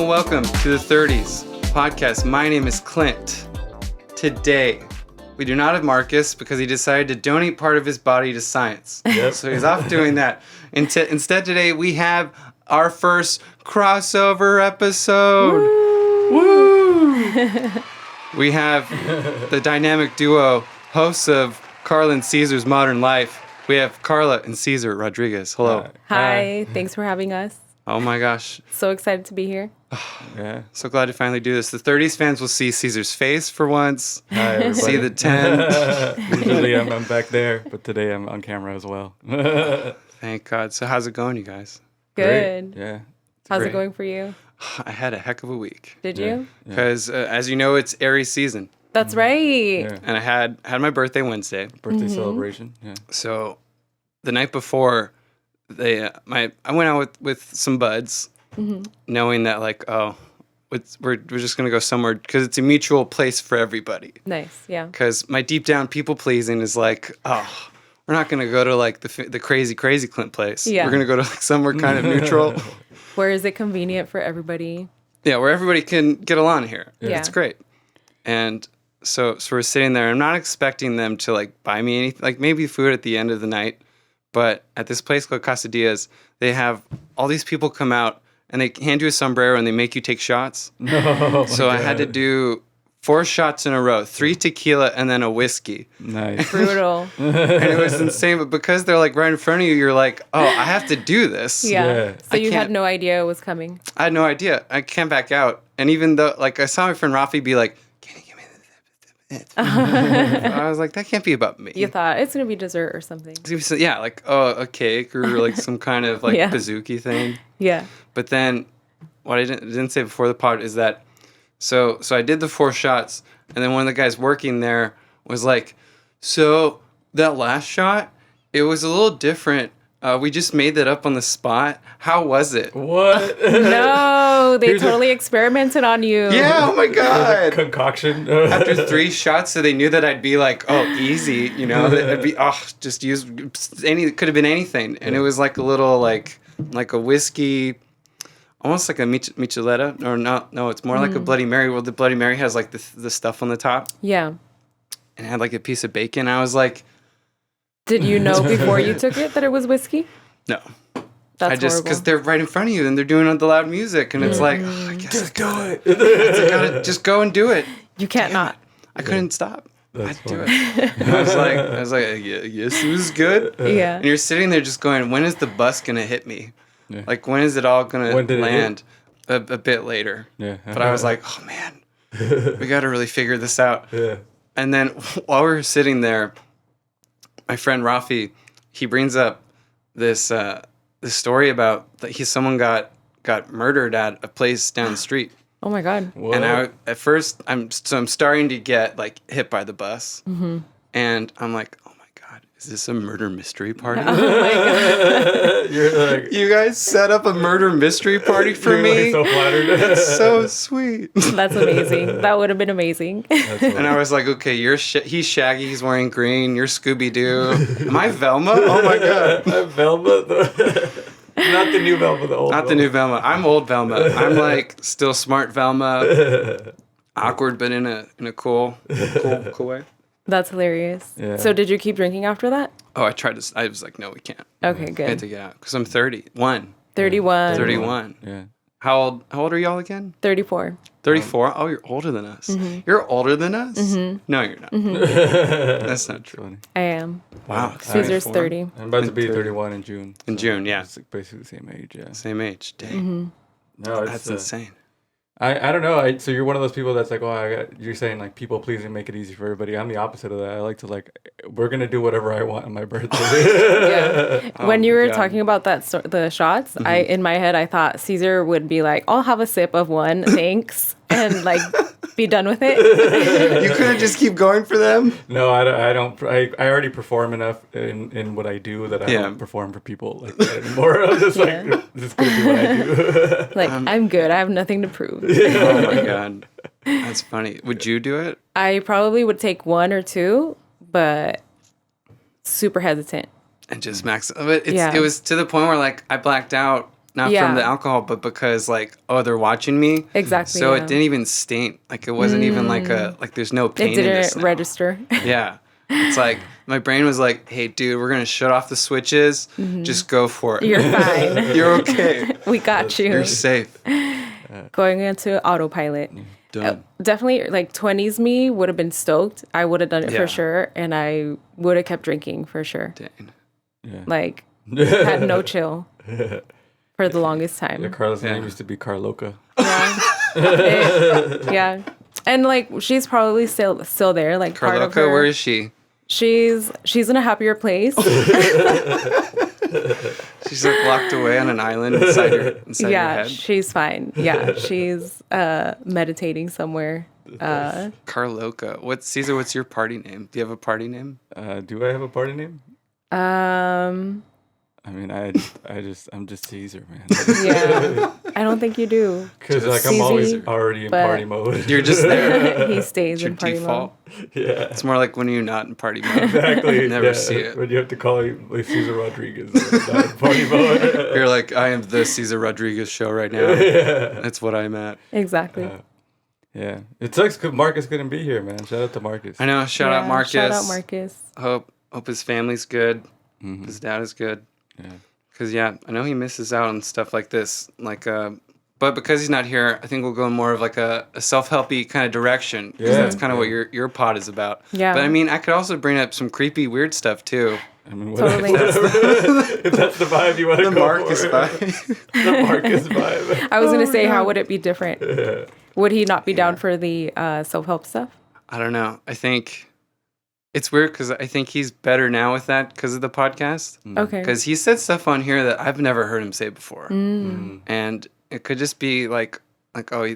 welcome to the 30s podcast. My name is Clint. Today, we do not have Marcus because he decided to donate part of his body to science. Yep. So he's off doing that. Instead, today we have our first crossover episode. Woo! We have the dynamic duo, hosts of Carla and Caesar's Modern Life. We have Carla and Caesar Rodriguez. Hello. Hi. Thanks for having us. Oh my gosh. So excited to be here. Yeah. So glad to finally do this. The 30s fans will see Caesar's face for once. Hi, everybody. See the tent. Usually I'm back there, but today I'm on camera as well. Thank God. So how's it going, you guys? Good. Great. Yeah. How's great. it going for you? I had a heck of a week. Did Yeah. you? Because, as you know, it's Aries season. That's right. Yeah. And I had my birthday Wednesday. Birthday celebration. Yeah. So the night before, I went out with some buds, knowing that, like, we're just going to go somewhere because it's a mutual place for everybody. Nice. Yeah. Because my deep down people pleasing is like, we're not going to go to like the crazy Clint place. Yeah. We're going to go to like somewhere kind of neutral. Where is it convenient for everybody? Yeah, where everybody can get along here. Yeah. It's great. And so we're sitting there. I'm not expecting them to like buy me anything, like maybe food at the end of the night. But at this place called Casadilla's, they have all these people come out and they hand you a sombrero and they make you take shots. No. So I had to do 4 shots in a row, 3 tequila and then a whiskey. Nice. Brutal. And it was insane. But because they're like right in front of you, you're like, oh, I have to do this. Yeah. Yeah. So you can't- had no idea it was coming. I had no idea. I can't back out. And even though, like, I saw my friend Rafi be like, can you give me this? I was like, that can't be about me. You thought it's going to be dessert or something. Yeah, like, a cake or like some kind of like Yeah. bazooki thing. Yeah. But then what I didn't say before the pod is that, so I did the 4 shots, and then one of the guys working there was like, so that last shot, it was a little different. We just made that up on the spot. How was it? What? No, they Here's a- totally experimented on you. Yeah, oh my God. Concoction. After 3 shots, so they knew that I'd be like, oh, easy, you know, that I'd be, just use it could have been anything. And it was like a little, like a whiskey, almost like a michelada, or no, it's more like a Bloody Mary. Well, the Bloody Mary has like the stuff on the top Yeah. and it had like a piece of bacon. I was like, Did you know before you took it that it was whiskey? no. That's I just, horrible. because they're right in front of you and they're doing all the loud music. And it's like, I guess Just do it. I gotta just go and do it. You can't not. I couldn't stop. That's I'd do funny. it. And I was like, yeah, yes, it was good. Yeah. And you're sitting there just going, when is the bus going to hit me? Yeah. Like, when is it all going When to did it land? A bit later. Yeah. But I was like, oh, man, we got to really figure this out. Yeah. And then while we were sitting there, my friend Rafi, he brings up this story about that someone got murdered at a place down the street. Oh my God. What? And at first, I'm starting to get like hit by the bus, and I'm like, oh my God, is this a murder mystery party? You're like, You guys set up a murder mystery party for you're me. like so flattered. It's so sweet. That's amazing. That would have been amazing. That's funny. And I was like, okay, he's Shaggy, he's wearing green, you're Scooby Doo. Am I Velma? Oh my God. Velma. Not the new Velma, the old Not the new Velma. I'm old Velma. I'm like still smart Velma. Awkward, but in a cool way. That's hilarious. Yeah. So did you keep drinking after that? Oh, I was like, no, we can't. Okay, I had good. to get out because I'm 31. 31. 31. Yeah. How old are y'all again? 34. 34? Oh, you're older than us. You're older than us? No, you're not. That's not true. Funny. I am. Wow. Caesar's 34? 30. I'm about to be 30. 31 in June. In June, yeah. It's like basically the same age, yeah. Same age. Dang. No, it's That's insane. I don't know. So you're one of those people that's like, you're saying like people pleasing, make it easy for everybody. I'm the opposite of that. I like to like, we're gonna do whatever I want on my birthday. Yeah. When you my were God. talking about the shots, in my head I thought Caesar would be like, I'll have a sip of one, thanks, and like be done with it. You couldn't just keep going for them? No, I don't. I already perform enough in what I do that I Yeah. don't perform for people like that anymore. I'm just like, this is gonna be what I do. Like, I'm good. I have nothing to prove. Oh my God. That's funny. Would you do it? I probably would take 1 or 2, but super hesitant. And just max it. Yeah. It was to the point where like I blacked out not Yeah. from the alcohol, but because like, oh, they're watching me. Exactly. So yeah. it didn't even stain. Like it wasn't even like there's no It pain in this didn't now. register. Yeah. It's like my brain was like, hey, dude, we're going to shut off the switches. Just go for it. You're fine. You're okay. We got you. You're safe. Going into autopilot. Done. Definitely, like 20s me would have been stoked. I would have done it Yeah. for sure. And I would have kept drinking for sure. Dang. Yeah. Like, had no chill for the longest Yeah, time. Carla's Yeah. name used to be Carloca. Yeah. And like, she's probably still there. Like, part of Carloca, her. where is she? She's in a happier place. She's like locked away on an island inside your Yeah, head. she's fine. Yeah, she's meditating somewhere. Carloca. Caesar, what's your party name? Do you have a party name? Do I have a party name? Um, I mean, I'm just Caesar, man. yeah, I don't think you do. Because like I'm Caesar, always already in but- party mode. You're just there. He stays It's your in party default. mode. Yeah. It's more like when you're not in party mode. Exactly. Never yeah. see it. When you have to call like Cesar Rodriguez. Not in party mode. You're like, I am the Cesar Rodriguez show right now. Yeah. That's what I'm at. Exactly. Yeah. It sucks because Marcus couldn't be here, man. Shout out to Marcus. I know. Shout out Yeah, Marcus. Shout out Marcus. Hope his family's good. Mhm. His dad is good. Yeah. Because I know he misses out on stuff like this. But because he's not here, I think we'll go in more of like a self-helpy kind of direction. Because Yeah. that's kind of what your pod is about. Yeah. But I mean, I could also bring up some creepy, weird stuff too. I mean, Totally. if that's the vibe you want to The go Marcus for. vibe. The Marcus vibe. I was gonna say, how would it be different? Would he not be down for the self-help stuff? I don't know. I think it's weird because I think he's better now with that because of the podcast. Okay. Because he said stuff on here that I've never heard him say before. And it could just be like oh,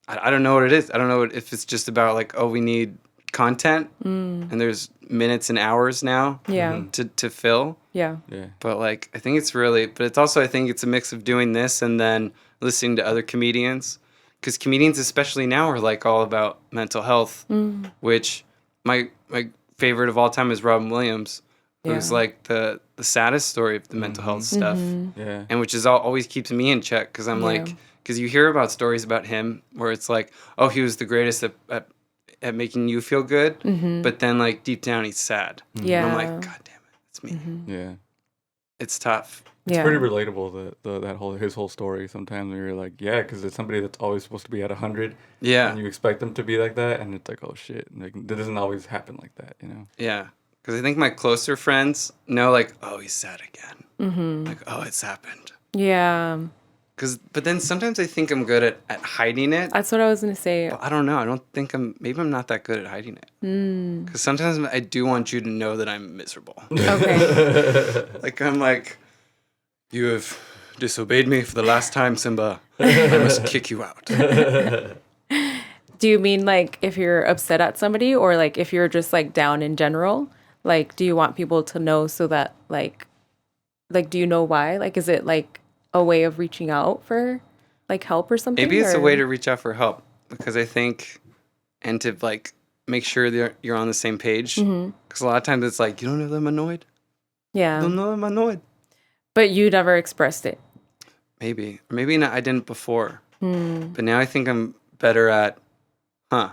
I don't know what it is. I don't know if it's just about like, oh, we need content and there's minutes and hours now Yeah. to fill. Yeah. Yeah. But like, I think it's also, I think it's a mix of doing this and then listening to other comedians. Because comedians, especially now, are like all about mental health, which my favorite of all time is Robin Williams, who's Yeah. like the saddest story of the mental health stuff. Yeah. And which is always keeps me in check because I'm like, because you hear about stories about him where it's like, oh, he was the greatest at making you feel good, but then like deep down he's sad. Yeah. And I'm like, God damn it, it's me. Yeah. It's tough. It's Yeah. pretty relatable his whole story. Sometimes when you're like, yeah, because it's somebody that's always supposed to be at 100, Yeah, and you expect them to be like that, and it's like, oh shit, like that doesn't always happen like that, you know? yeah. Because I think my closer friends know like, oh, he's sad again. Like, oh, it's happened. Yeah. But then sometimes I think I'm good at hiding it. That's what I was gonna say. I don't know. I don't think maybe I'm not that good at hiding it. Because sometimes I do want you to know that I'm miserable. Okay. Like, I'm like, you have disobeyed me for the last time, Simba. I must kick you out. Do you mean like if you're upset at somebody, or like if you're just like down in general? Like, do you want people to know so that like do you know why? Like, is it like a way of reaching out for like help or something? Maybe it's a or- way to reach out for help. Because I think, and to like make sure that you're on the same page. Because a lot of times it's like, you don't know that I'm annoyed? Yeah. You don't know that I'm annoyed? But you never expressed it. Maybe. Or maybe not, I didn't before. But now I think I'm better at, I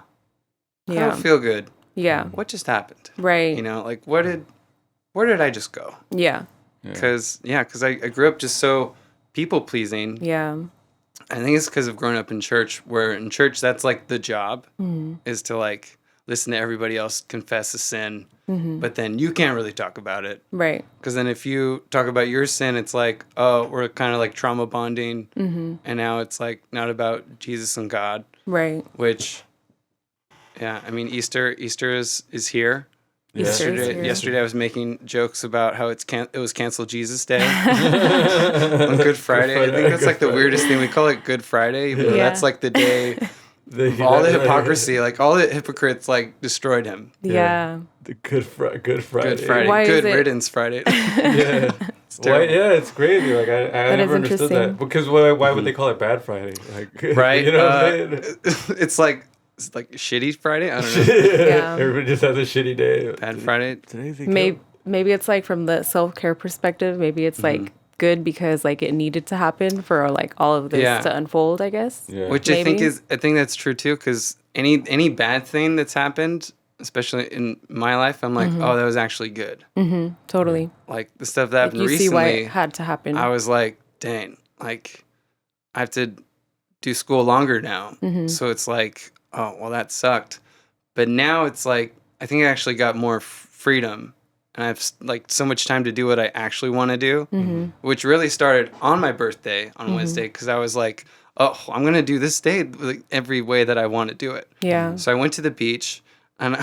Yeah. don't feel good. Yeah. What just happened? Right. You know, like where did I just go? Yeah. Because I grew up just so people pleasing. Yeah. I think it's because of growing up in church, where in church that's like the job is to like listen to everybody else confess a sin, but then you can't really talk about it. Right. Because then if you talk about your sin, it's like, oh, we're kind of like trauma bonding, and now it's like not about Jesus and God, Right. which, yeah, I mean Easter is here. Easter is here. Yesterday I was making jokes about how it was canceled Jesus Day on Good Friday. I think that's like the weirdest thing. We call it Good Friday, even though Yeah. that's like the day all the hypocrisy, like all the hypocrites, like destroyed him. Yeah. The Good Friday. Good Friday, Why is Good it- riddance Friday. Yeah. It's Why, terrible. yeah, it's crazy. Like I That never is understood interesting. that. Because why would they call it Bad Friday? Like, Right? You know what I'm saying? It's like shitty Friday. I don't know. Yeah. Everybody just has a shitty day. Bad Friday. Today's a Maybe it's like from the self-care perspective, maybe it's like good because like it needed to happen for like all of this to unfold, I guess. Yeah. Which Maybe. I think that's true too, because any bad thing that's happened, especially in my life, I'm like, oh, that was actually good. Totally. Like the stuff that Like happened you recently, see why it had to happen. I was like, dang, like I have to do school longer now. So it's like, oh, well, that sucked. But now it's like, I think I actually got more freedom, and I have like so much time to do what I actually want to do, which really started on my birthday on Wednesday, because I was like, oh, I'm going to do this day like, every way that I want to do it. Yeah. So I went to the beach, and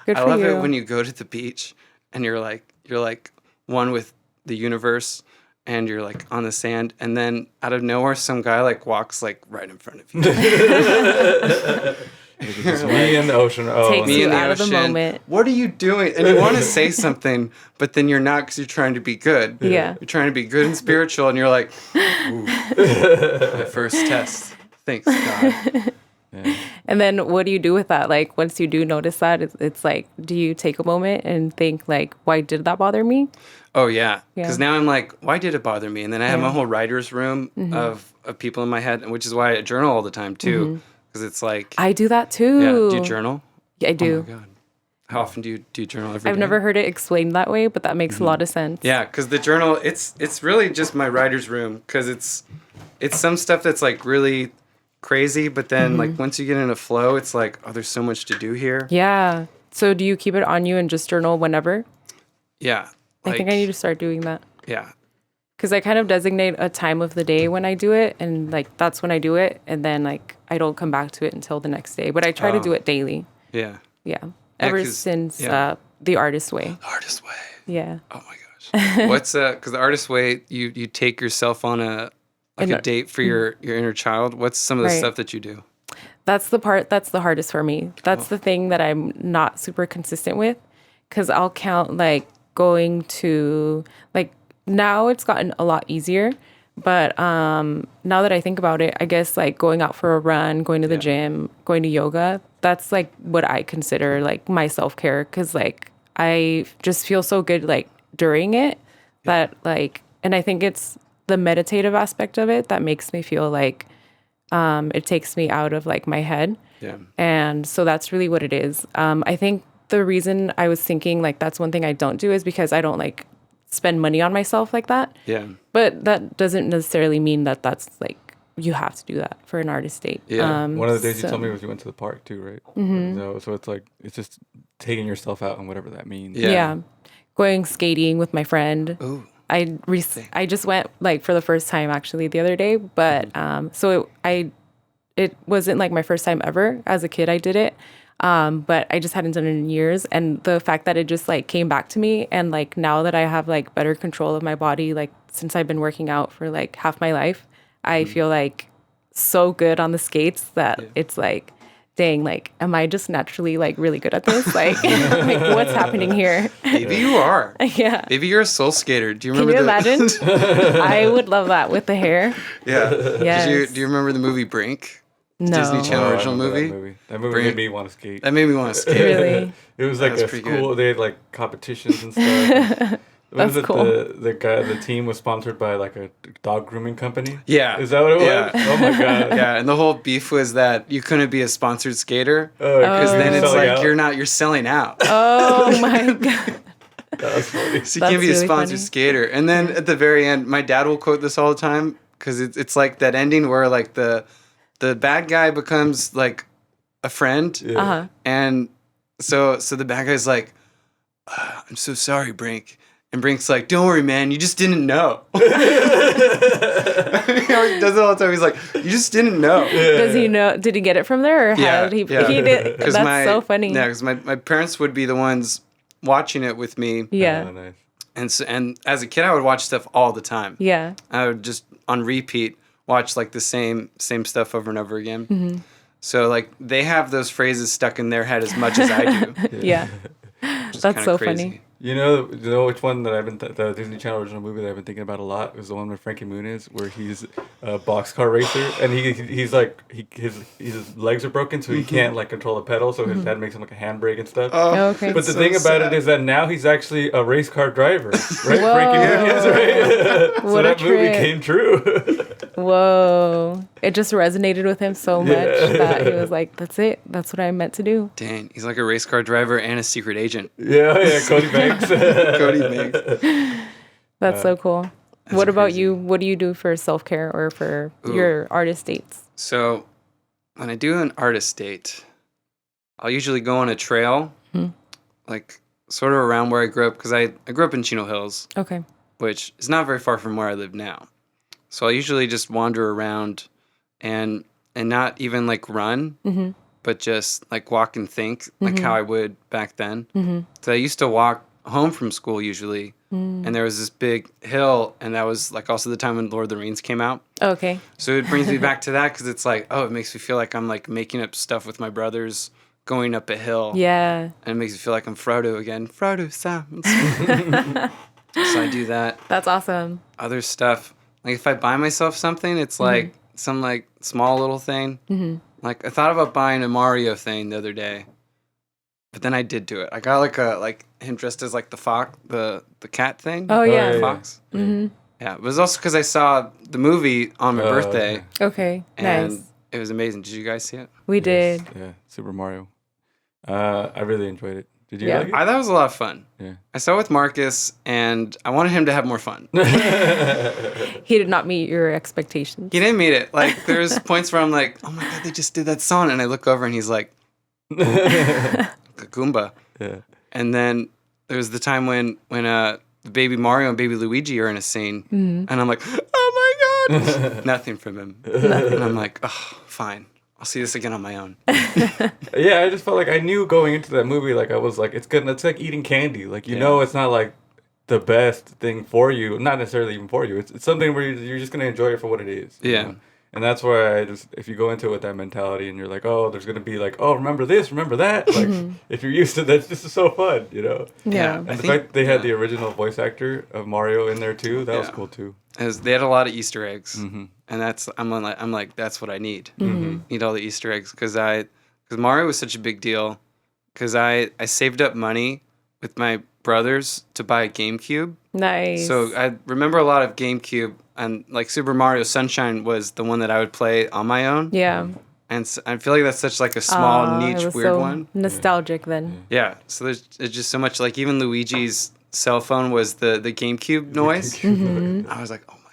Good I for love you. it when you go to the beach and you're like one with the universe, and you're like on the sand, and then out of nowhere some guy like walks like right in front of you. It's me in the ocean. Oh, Takes Me you in the out of the ocean. moment. What are you doing? And you want to say something, but then you're not, because you're trying to be good. Yeah. You're trying to be good and spiritual, and you're like, ooh, my first test. Thanks, God. yeah. And then what do you do with that? Like once you do notice that, it's like, do you take a moment and think like, why did that bother me? Oh, yeah. Yeah. Because now I'm like, why did it bother me? And then I have Yeah. my whole writer's room of people in my head, which is why I journal all the time, too. Because it's like, I do that too. yeah, do you journal? Yeah, I do. Oh, my God. How often do you journal every I've day? never heard it explained that way, but that makes a lot of sense. Yeah, because the journal, it's really just my writer's room, because it's some stuff that's like really crazy, but then like once you get in a flow, it's like, oh, there's so much to do here. Yeah. So do you keep it on you and just journal whenever? Yeah. I think I need to start doing that. Yeah. Because I kind of designate a time of the day when I do it, and like that's when I do it, and then like I don't come back to it until the next day. But I try to do it daily. Yeah. Yeah. Ever 'cause- since yeah. The Artist Way. The artist way. Yeah. Oh my gosh. What's because the artist way, you take yourself on a date for your inner child. What's some of the Right. stuff that you do? That's the part that's the hardest for me. That's the thing that I'm not super consistent with, because I'll count like going to like now it's gotten a lot easier, but now that I think about it, I guess like going out for a run, going to the gym, going to yoga, that's like what I consider like my self-care, because like I just feel so good like during it that like, and I think it's the meditative aspect of it that makes me feel like it takes me out of like my head. Yeah. And so that's really what it is. I think the reason I was thinking like that's one thing I don't do is because I don't like spend money on myself like that. Yeah. But that doesn't necessarily mean that that's like you have to do that for an artist date. Yeah. One of the days you told me was you went to the park too, right? So it's like it's just taking yourself out and whatever that means. Yeah. Yeah. Going skating with my friend. Ooh. I just went like for the first time actually the other day, but so it wasn't like my first time ever. As a kid I did it. But I just hadn't done it in years, and the fact that it just like came back to me, and like now that I have like better control of my body, like since I've been working out for like half my life, I feel like so good on the skates that it's like, dang, like am I just naturally like really good at this? Like, like what's happening here? Maybe you are. Yeah. Maybe you're a soul skater. Do you Can remember you imagine? I would love that with the hair. Yeah. Yes. Do you remember the movie Brink? No. Disney Channel Oh, I original remember movie? That movie Bring made it- me want to skate. That made me want to skate. Really? It was like That's a pretty school. good. They had like competitions and stuff. That's cool. The team was sponsored by like a dog grooming company. Yeah. Is that what it was? Yeah. Oh my god. Yeah, and the whole beef was that you couldn't be a sponsored skater, Because because then it's like you're selling out. Oh my God. That was funny. So you can't be That's a really sponsored funny. skater. And then at the very end, my dad will quote this all the time, because it's like that ending where like the bad guy becomes like a friend, Uh-huh. and so the bad guy's like, I'm so sorry, Brink. And Brink's like, don't worry, man, you just didn't know. He does it all the time. He's like, you just didn't know. Does he know? Did he get it from there, or how did he? yeah. He did. That's so funny. Yeah, because my parents would be the ones watching it with me. Yeah. Oh, nice. And as a kid, I would watch stuff all the time. Yeah. I would just on repeat watch like the same stuff over and over again. Mm-hmm. So like they have those phrases stuck in their head as much as I do. Yeah. which is That's kinda so crazy. funny. You know which one that I've been the Disney Channel original movie that I've been thinking about a lot was the one with Frankie Muniz where he's a boxcar racer and he's like his legs are broken so he can't like control the pedal so his dad makes him like a handbrake and stuff. Oh, okay. But the so thing about sad. it is that now he's actually a race car driver, right? Whoa. Frankie Muniz, right? So What a that movie trip. came true. Whoa. It just resonated with him so much that he was like, that's it. That's what I'm meant to do. Dang, he's like a race car driver and a secret agent. yeah, Cody Banks. Cody Banks. That's so cool. That's What about crazy. you? What do you do for self-care or for your artist dates? So when I do an artist date, I'll usually go on a trail, like sort of around where I grew up, because I grew up in Chino Hills, Okay. which is not very far from where I live now. So I'll usually just wander around and not even like run, but just like walk and think like how I would back then. So I used to walk home from school usually, and there was this big hill, and that was like also the time when Lord of the Rings came out. Okay. So it brings me back to that because it's like, oh, it makes me feel like I'm like making up stuff with my brothers going up a hill. Yeah. And it makes me feel like I'm Frodo again. Frodo sounds. So I do that. That's awesome. Other stuff, like if I buy myself something, it's like some like small little thing. Like I thought about buying a Mario thing the other day, but then I did do it. I got like him dressed as like the fox, the cat thing. Oh, yeah. The fox. Yeah, it was also because I saw the movie on my birthday, Okay. and Nice. it was amazing. Did you guys see it? We did. Yeah, Super Mario. I really enjoyed it. Did you Yeah. like it? I thought it was a lot of fun. Yeah. I saw it with Marcus, and I wanted him to have more fun. He did not meet your expectations. He didn't meet it. Like there's points where I'm like, oh my god, they just did that song, and I look over and he's like, a Goomba. Yeah. And then there's the time when baby Mario and baby Luigi are in a scene, and I'm like, oh my god, nothing from him, and I'm like, oh, fine, I'll see this again on my own. Yeah, I just felt like I knew going into that movie, like I was like, it's good. It's like eating candy. Like you know, it's not like the best thing for you. Not necessarily even for you. It's something where you're just gonna enjoy it for what it is. you Yeah. know? And that's where if you go into it with that mentality and you're like, oh, there's gonna be like, oh, remember this, remember that. Like if you're used to that, this is so fun, you know. Yeah. And I the think- fact they had the original voice actor of Mario in there too, that was Yeah. cool too. As they had a lot of Easter eggs, and that's I'm like that's what I need. Need all the Easter eggs because Mario was such a big deal. Because I saved up money with my brothers to buy a GameCube. Nice. So I remember a lot of GameCube, and like Super Mario Sunshine was the one that I would play on my own. yeah. And I feel like that's such like a small Aw, it niche was weird so one. nostalgic then. Yeah. So there's just so much like even Luigi's cell phone was the GameCube noise. I was like, oh my,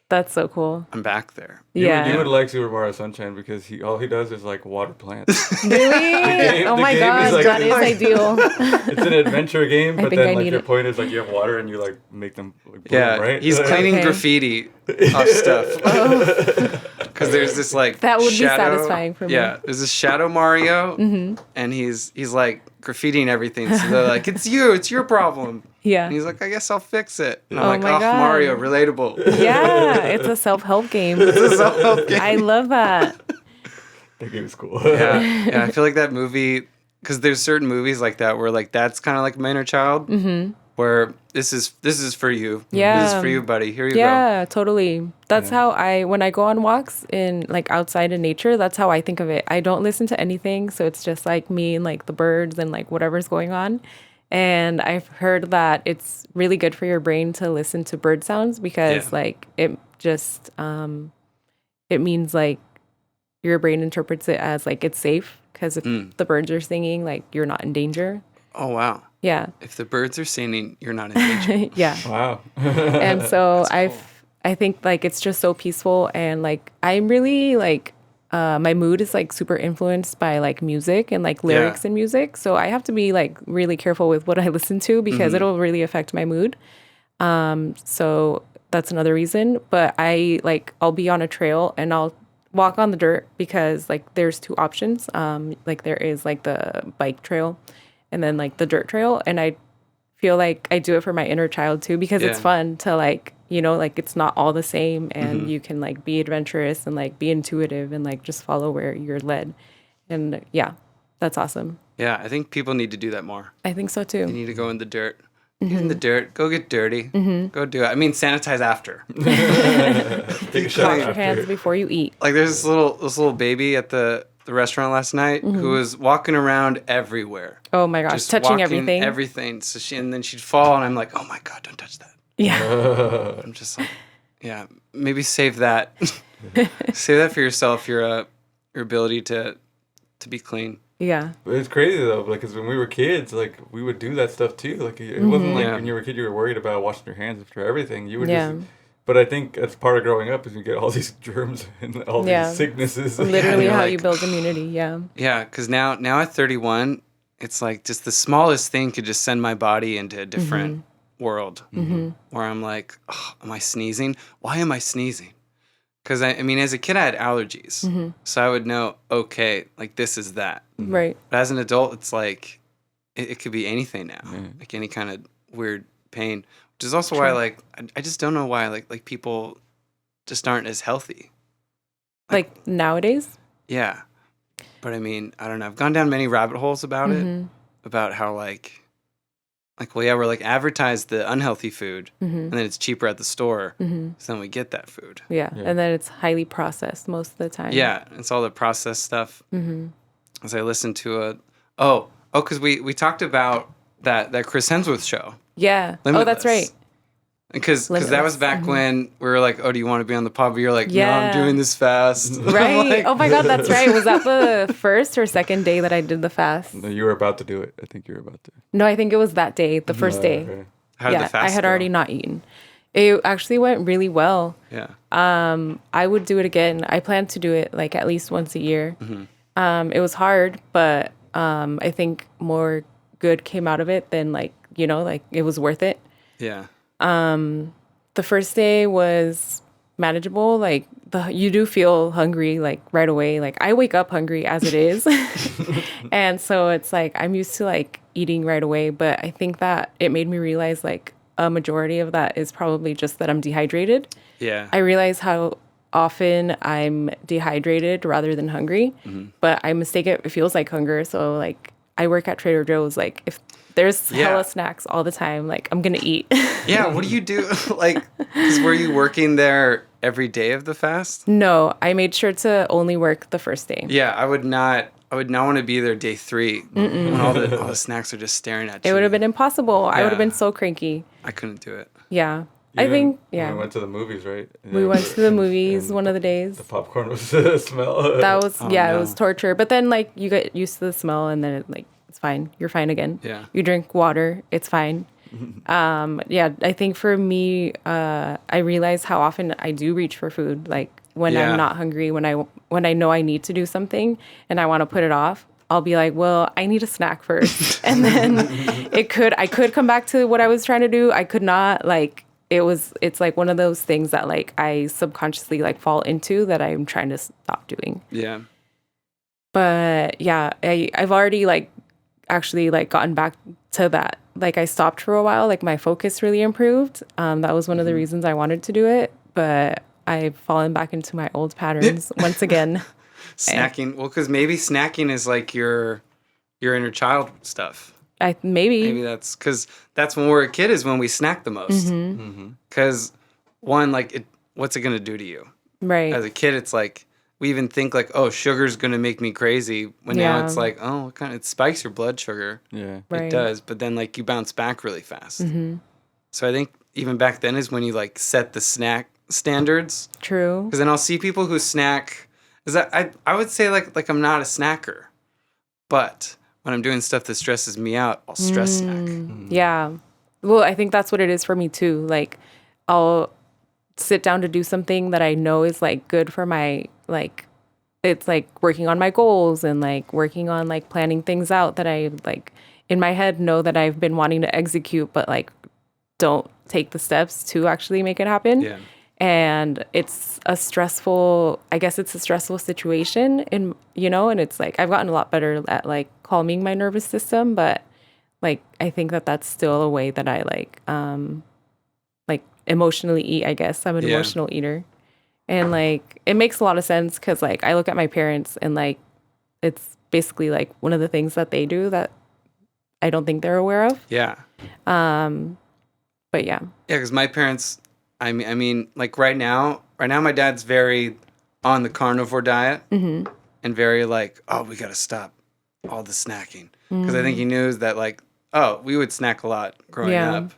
That's so cool. I'm back there. Yeah. You would like Super Mario Sunshine because all he does is like water plants. Really? Oh the my game god, is like that this. is ideal. It's an adventure game, but think then I like need your it. point is like you have water and you like make them like bloom, Yeah, right? he's cleaning Okay. graffiti off stuff. Because there's this like That would be shadow, satisfying for me. Yeah, there's this shadow Mario, and he's like graffitiing everything. So they're like, it's your problem. Yeah. And he's like, I guess I'll fix it. And I'm Oh like, my oh, God. Mario, relatable. Yeah, it's a self-help game. I love that. That game is cool. Yeah, I feel like that movie, because there's certain movies like that where like that's kind of like my inner child, where this is for you. This is Yeah. for you, buddy. Here you go. Yeah, totally. That's how when I go on walks in like outside in nature, that's how I think of it. I don't listen to anything, so it's just like me and like the birds and like whatever's going on. And I've heard that it's really good for your brain to listen to bird sounds because like it just it means like your brain interprets it as like it's safe because if the birds are singing, like you're not in danger. Oh wow. Yeah. If the birds are singing, you're not in danger. Yeah. Wow. And so I think like it's just so peaceful and like I'm really like my mood is like super influenced by like music and like lyrics and music. So I have to be like really careful with what I listen to because it'll really affect my mood. So that's another reason. But I'll be on a trail and I'll walk on the dirt because like there's two options. Like there is like the bike trail and then like the dirt trail. And I feel like I do it for my inner child too because it's fun to like, you know, like it's not all the same and you can like be adventurous and like be intuitive and like just follow where you're led. And yeah, that's awesome. Yeah, I think people need to do that more. I think so They too. need to go in the dirt. Get in the dirt. Go get dirty. Go do it. I mean, sanitize after. Take a shot Wash your after. hands before you eat. Like there's this little baby at the restaurant last night who was walking around everywhere. Oh my gosh, Just touching walking everything. Everything. So and then she'd fall, and I'm like, oh my god, don't touch that. Yeah. I'm just like, yeah, maybe save that. Save that for yourself. Your ability to be clean. Yeah. But it's crazy though, because when we were kids, like we would do that stuff too. Like it wasn't like Yeah. when you were a kid, you were worried about washing your hands after everything. You would Yeah. just. But I think that's part of growing up is you get all these germs and all Yeah. these sicknesses. Literally you're how like- you build immunity. Yeah. Yeah, because now at 31, it's like just the smallest thing could just send my body into a different world where I'm like, oh, am I sneezing? Why am I sneezing? Because I mean, as a kid, I had allergies, so I would know, okay, like this is that. Right. But as an adult, it's like it could be anything now, like any kind of weird pain, which is also why like I just don't know why like people just aren't as healthy. Like nowadays? Yeah. But I mean, I don't know. I've gone down many rabbit holes about it, about how like, well, yeah, we're like advertise the unhealthy food and then it's cheaper at the store. So then we get that food. Yeah. And then it's highly processed most of the time. Yeah. It's all the processed stuff. As I listened to because we talked about that Chris Hemsworth show. Yeah. Oh, that's right. Because that was back when we were like, oh, do you want to be on the pod? But you're like, no, Yeah. I'm doing this fast. Right. Like, Oh my God, that's right. Was that the first or second day that I did the fast? No, you were about to do it. I think you were about to. No, I think it was that day, the first day. Okay. how did Yeah, the fast I had go? already not eaten. It actually went really well. Yeah. I would do it again. I plan to do it like at least once a year. It was hard, but I think more good came out of it than like it was worth it. Yeah. The first day was manageable. Like you do feel hungry like right away. Like I wake up hungry as it is. And so it's like I'm used to like eating right away, but I think that it made me realize like a majority of that is probably just that I'm dehydrated. Yeah. I realize how often I'm dehydrated rather than hungry, but I mistake it. It feels like hunger. So like I work at Trader Joe's. Like if there's hella snacks all the time, like I'm going to eat. Yeah, what do you do? Like, 'cause were you working there every day of the fast? No, I made sure to only work the first day. Yeah, I would not want to be there day 3 when all the snacks are just staring at you. It would have been impossible. I would have Yeah. been so cranky. I couldn't do it. Yeah. I think, When we went to the movies, right? We went to the movies one of the days. The popcorn was the smell. That was, it no. was torture. But then, like, you get used to the smell and then, it's fine. You're fine again. Yeah. You drink water. It's fine. Yeah, I think for me, I realize how often I do reach for food. Like, when Yeah. I'm not hungry, when I know I need to do something and I want to put it off, I'll be like, well, I need a snack first. And then I could come back to what I was trying to do. I could not, like, it's like one of those things that like I subconsciously like fall into that I'm trying to stop doing. Yeah. But yeah, I've already like actually like gotten back to that. Like I stopped for a while, like my focus really improved. That was one of the reasons I wanted to do it, but I've fallen back into my old patterns once again. Snacking. Well, because maybe snacking is like your inner child stuff. Maybe That's because that's when we're a kid is when we snack the most. Because one, like, what's it gonna do to you? right. As a kid, it's like we even think like, oh, sugar's gonna make me crazy. When now Yeah. it's like, oh, it spikes your blood sugar. Yeah. Right. It does, but then like you bounce back really fast. So I think even back then is when you like set the snack standards. True. Because then I'll see people who snack. Is that I would say like I'm not a snacker, but when I'm doing stuff that stresses me out, I'll stress snack. Yeah. Well, I think that's what it is for me too. Like I'll sit down to do something that I know is like good for my like it's like working on my goals and like working on like planning things out that I like in my head know that I've been wanting to execute but like don't take the steps to actually make it happen. Yeah. And it's a stressful situation and it's like I've gotten a lot better at like calming my nervous system, but like I think that that's still a way that I like emotionally eat. I guess I'm an Yeah. emotional eater, and like it makes a lot of sense because like I look at my parents and like it's basically like one of the things that they do that I don't think they're aware of. Yeah. But yeah. Yeah, because my parents, I mean, like right now, my dad's very on the carnivore diet and very like, oh, we got to stop all the snacking. Because I think he knew that like, oh, we would snack a lot growing up.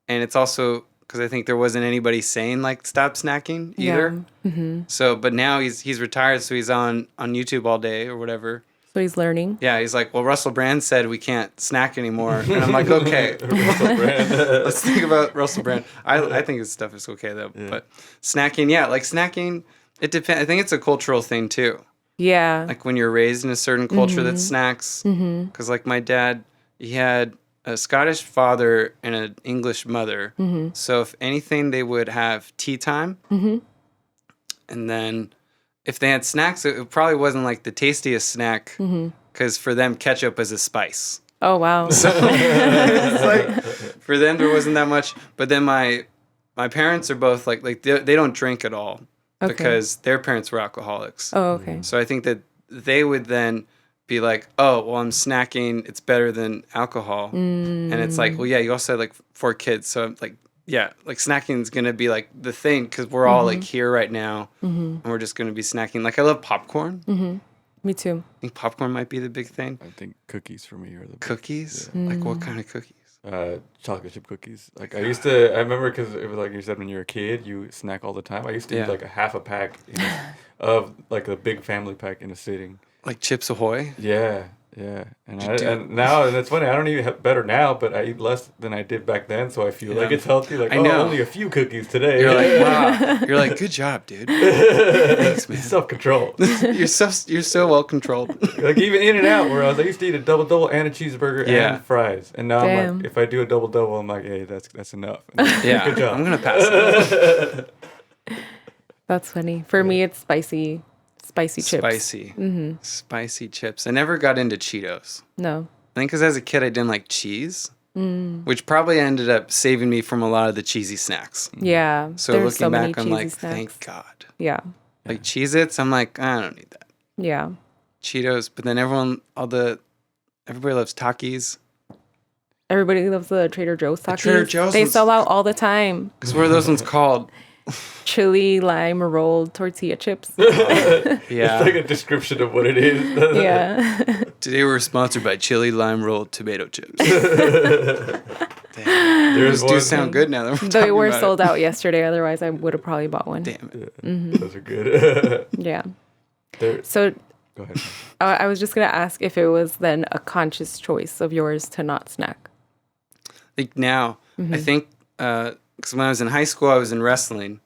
And it's also because I think there wasn't anybody saying like stop snacking either. Yeah. So, but now he's retired, so he's on YouTube all day or whatever. So he's learning. Yeah, he's like, well, Russell Brand said we can't snack anymore, and I'm like, okay, Russell Brand. let's think about Russell Brand. I think his stuff is okay though, but snacking, yeah, like snacking, it depends. I think it's a cultural thing too. Yeah. Like when you're raised in a certain culture that snacks, because like my dad, he had a Scottish father and an English mother. So if anything, they would have tea time, and then if they had snacks, it probably wasn't like the tastiest snack because for them, ketchup is a spice. Oh, wow. So it's like for them, there wasn't that much. But then my parents are both like they don't drink at all because their parents were alcoholics. Oh, okay. So I think that they would then be like, oh, well, I'm snacking. It's better than alcohol. And it's like, well, yeah, you also had like 4 kids. So I'm like, yeah, like snacking is going to be like the thing because we're all like here right now and we're just going to be snacking. Like I love popcorn. Me too. I think popcorn might be the big thing. I think cookies for me are the Cookies? Like what kind of cookies? chocolate chip cookies. Like I remember because it was like you said when you were a kid, you snack all the time. I used to eat like a half a pack of like a big family pack in a sitting. Like Chips Ahoy? Yeah. Yeah, and now it's funny. I don't eat better now, but I eat less than I did back then, so I feel like it's healthy. Like, only a few cookies today. You're like, wow. You're like, good job, dude. Thanks, man. Self control. You're so well controlled. Like even In-N-Out, where I used to eat a double and a cheeseburger and fries, and now I'm like, if I do a double, I'm like, hey, that's enough. Yeah, good job. I'm gonna pass it. That's funny. For me, it's spicy chips. Spicy chips. I never got into Cheetos. No. I think because as a kid I didn't like cheese, which probably ended up saving me from a lot of the cheesy snacks. Yeah. So looking back, I'm like, thank God. Yeah. Like Cheez-Its, I'm like, I don't need that. Yeah. Cheetos, but then everybody loves Takis. Everybody loves the Trader Joe's Takis. Trader Joe's they sell out all the time. Because what are those ones called? Chili lime rolled tortilla chips. Yeah. It's like a description of what it is. Yeah. Today we're sponsored by chili lime rolled tomato chips. Those do sound good now. They were sold out yesterday. Otherwise, I would have probably bought one. Damn it. Those are good. Yeah. So go ahead. I was just going to ask if it was then a conscious choice of yours to not snack. I think now, I think, because when I was in high school, I was in wrestling.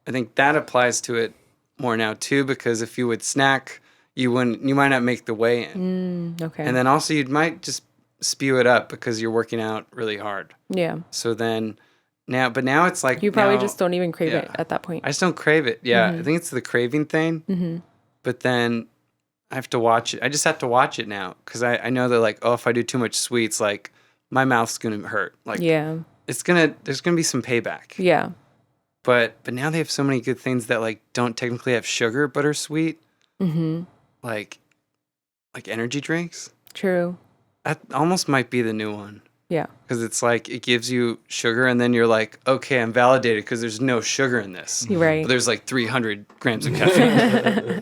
I think that applies to it more now too, because if you would snack, you might not make the weigh in. Okay. And then also you might just spew it up because you're working out really hard. Yeah. So then now it's like you probably just don't even crave it at that point. I just don't crave it. Yeah, I think it's the craving thing. But then I have to watch it. I just have to watch it now because I know that like, oh, if I do too much sweets, like my mouth's gonna hurt. Like there's gonna be some payback. Yeah. But now they have so many good things that like don't technically have sugar but are sweet. Like energy drinks. True. That almost might be the new one. Yeah. Because it's like it gives you sugar and then you're like, okay, I'm validated because there's no sugar in this. Right. But there's like 300 grams of caffeine.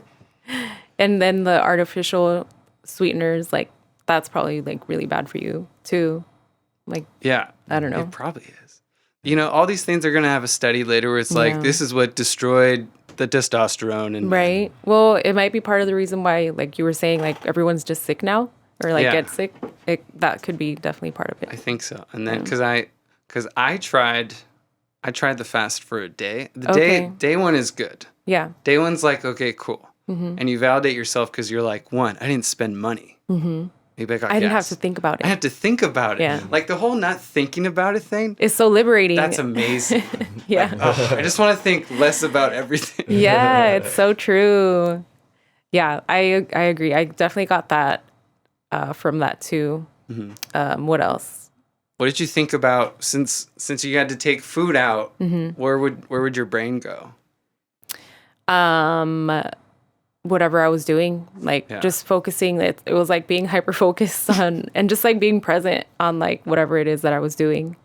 And then the artificial sweeteners, like that's probably like really bad for you too. Like, yeah. I don't know. It probably is. You know, all these things are going to have a study later where it's like, this is what destroyed the testosterone. And right. Well, it might be part of the reason why, like you were saying, like everyone's just sick now or like get sick. That could be definitely part of it. I think so. And then because I tried the fast for a day. Day one is good. Yeah. Day one's like, okay, cool. And you validate yourself because you're like, one, I didn't spend money. Maybe I didn't have to think about it. I had to think about it. Yeah. Like the whole not thinking about it thing. It's so liberating. That's amazing. Yeah. Like, I just want to think less about everything. Yeah, it's so true. Yeah, I agree. I definitely got that from that too. What else? What did you think about since you had to take food out? Where would your brain go? whatever I was doing, like just focusing. It was like being hyper focused on and just like being present on like whatever it is that I was doing.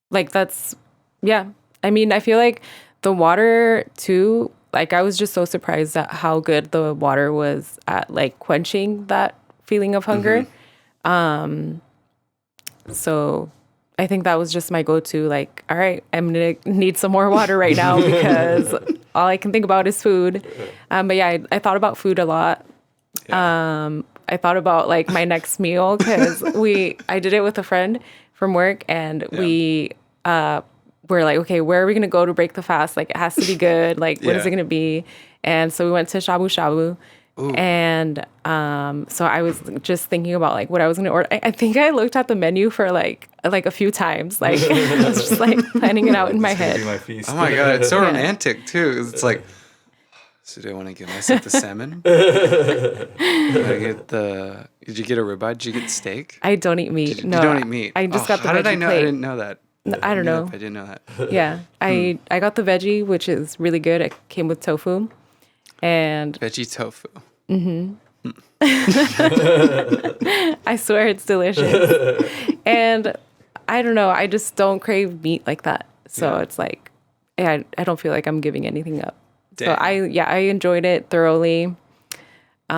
Like that's, yeah. I mean, I feel like the water too, like I was just so surprised at how good the water was at like quenching that feeling of hunger. So I think that was just my go-to, like, all right, I'm gonna need some more water right now because all I can think about is food. But yeah, I thought about food a lot. I thought about like my next meal because I did it with a friend from work, and we were like, okay, where are we gonna go to break the fast? Like, it has to be good. Like, what is it gonna be? And so we went to Shabu Shabu. Ooh. And so I was just thinking about like what I was gonna order. I think I looked at the menu for like a few times. Like I was just like planning it out in my head. Oh my god, it's so romantic too. It's like, so do I want to get myself the salmon? Did you get a ribeye? Did you get steak? I don't eat meat. No, you don't eat meat. I just got the veggie How did I know? plate. I didn't know that. I don't know. I didn't know that. Yeah, I got the veggie, which is really good. It came with tofu. And veggie tofu. I swear it's delicious. And I don't know, I just don't crave meat like that. So it's like, I don't feel like I'm giving anything up. Dang. So I enjoyed it thoroughly. So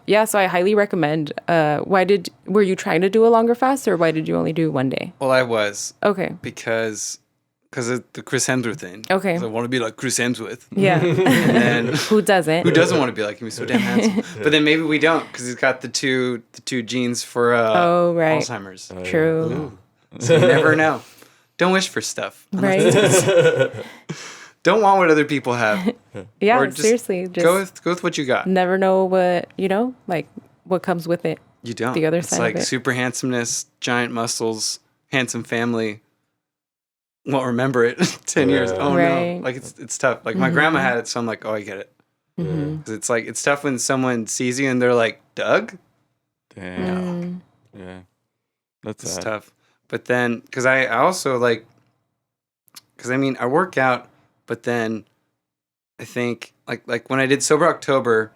I highly recommend. Were you trying to do a longer fast, or why did you only do one day? Well, I was. Okay. Because of the Chris Hemsworth thing. Okay. I want to be like Chris Hemsworth. Yeah. And then who doesn't want to be like him? He's so damn handsome. But then maybe we don't, because he's got the two genes for Alzheimer's. True. So you never know. Don't wish for stuff. Right. Don't want what other people have. Yeah, or seriously. Just go with what you got. Never know what, like what comes with it. You don't. The other it's side like of it. Super handsomeness, giant muscles, handsome family. Won't remember it 10 years. Oh no. Like it's tough. Like my grandma had it, so I'm like, oh, I get it. Because it's like, it's tough when someone sees you and they're like, Doug? Damn. Yeah. That's tough. But then, because I also like, because I mean, I work out, but then I think like when I did Sober October,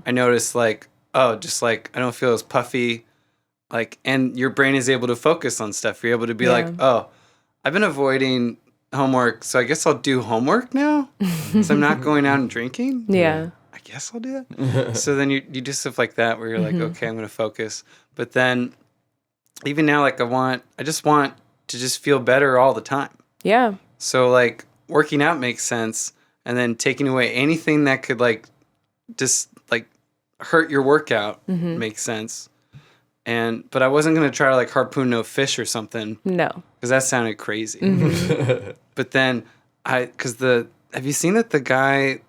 I noticed like, oh, just like I don't feel as puffy, like, and your brain is able to focus on stuff. You're able to be like, oh, I've been avoiding homework, so I guess I'll do homework now. So I'm not going out and drinking. Yeah. I guess I'll do that. So then you do stuff like that where you're like, okay, I'm going to focus. But then even now, like I just want to just feel better all the time. Yeah. So like working out makes sense, and then taking away anything that could like just like hurt your workout makes sense. But I wasn't going to try to like harpoon no fish or something. No. Because that sounded crazy. But then have you seen that the guy,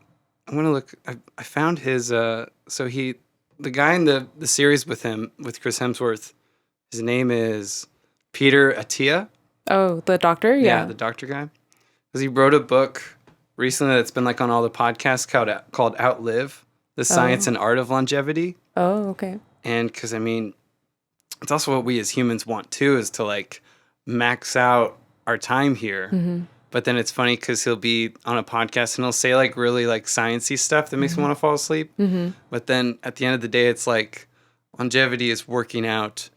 I'm going to look, I found his, the guy in the series with him, with Chris Hemsworth, his name is Peter Attia. Oh, the doctor? Yeah, the doctor guy. Because he wrote a book recently that's been like on all the podcasts called Outlive, The Science and Art of Longevity. Oh, okay. And because I mean, it's also what we as humans want too, is to like max out our time here. But then it's funny because he'll be on a podcast and he'll say like really like sciencey stuff that makes me want to fall asleep. But then at the end of the day, it's like longevity is working out,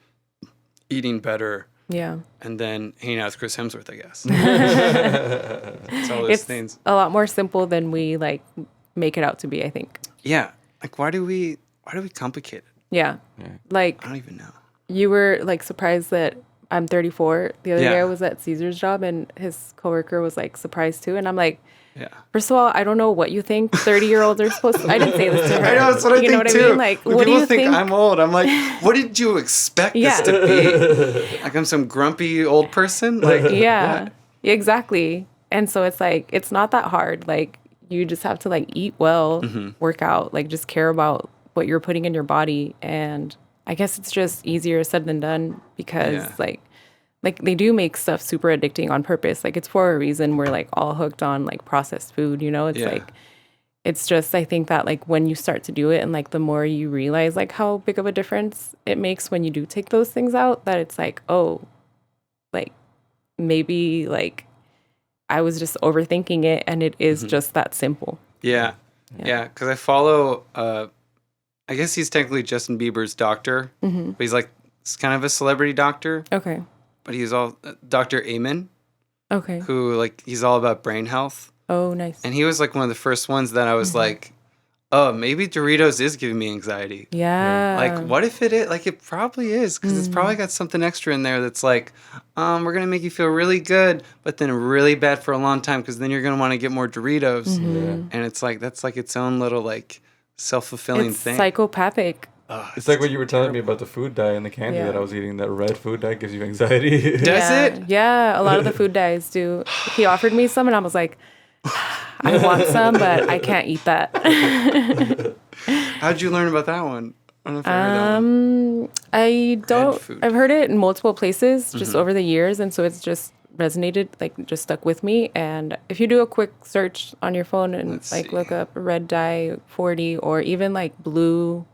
eating better. Yeah. And then hanging out with Chris Hemsworth, I guess. It's all those it's things. A lot more simple than we like make it out to be, I think. Yeah. Like why do we complicate it? Yeah. Like I don't even know. You were like surprised that I'm 34. The other day I was at Caesar's job and his coworker was like surprised too. And I'm like, first of all, I don't know what you think 30-year-olds are supposed to. I didn't say this to her. I know, that's what I think what too. I mean? Like, when what do people you think? I'm old, I'm like, what did you expect this to be? Like I'm some grumpy old person? Like yeah, exactly. And so it's like, it's not that hard. Like you just have to like eat well, work out, like just care about what you're putting in your body. And I guess it's just easier said than done because like they do make stuff super addicting on purpose. Like it's for a reason. We're like all hooked on like processed food, it's like, it's just, I think that like when you start to do it and like the more you realize like how big of a difference it makes when you do take those things out, that it's like, oh, like maybe like I was just overthinking it and it is just that simple. Yeah. Yeah, because I follow. I guess he's technically Justin Bieber's doctor, but he's like it's kind of a celebrity doctor. Okay. But he's all Dr. Amen, Okay. who like he's all about brain health, Oh, nice. and he was like one of the first ones that I was like, oh, maybe Doritos is giving me anxiety. Yeah. Like, what if it is? Like, it probably is, because it's probably got something extra in there that's like, we're gonna make you feel really good, but then really bad for a long time, because then you're gonna want to get more Doritos, and it's like that's like its own little like self-fulfilling It's thing. psychopathic. It's like what you were telling me about the food dye and the candy that I was eating. That red food dye gives you anxiety. Does it? Yeah, a lot of the food dyes do. He offered me some, and I was like, I want some, but I can't eat that. How'd you learn about that one? I don't know if I heard that one. I don't. food. I've heard it in multiple places just over the years, and so it's just resonated, like just stuck with me. And if you do a quick search on your phone and Let's like see. look up red dye 40 or even like blue,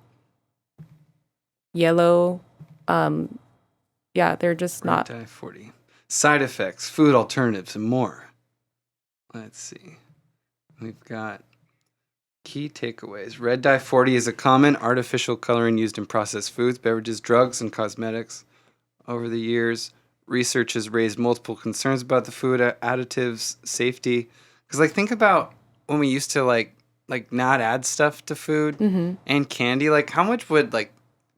yellow, yeah, they're just not. Dye 40. Side effects, food alternatives, and more. Let's see. We've got key takeaways. Red dye 40 is a common artificial coloring used in processed foods, beverages, drugs, and cosmetics. Over the years, research has raised multiple concerns about the food additives, safety. Because, like, think about when we used to, like not add stuff to food and candy. Like, how much would, like,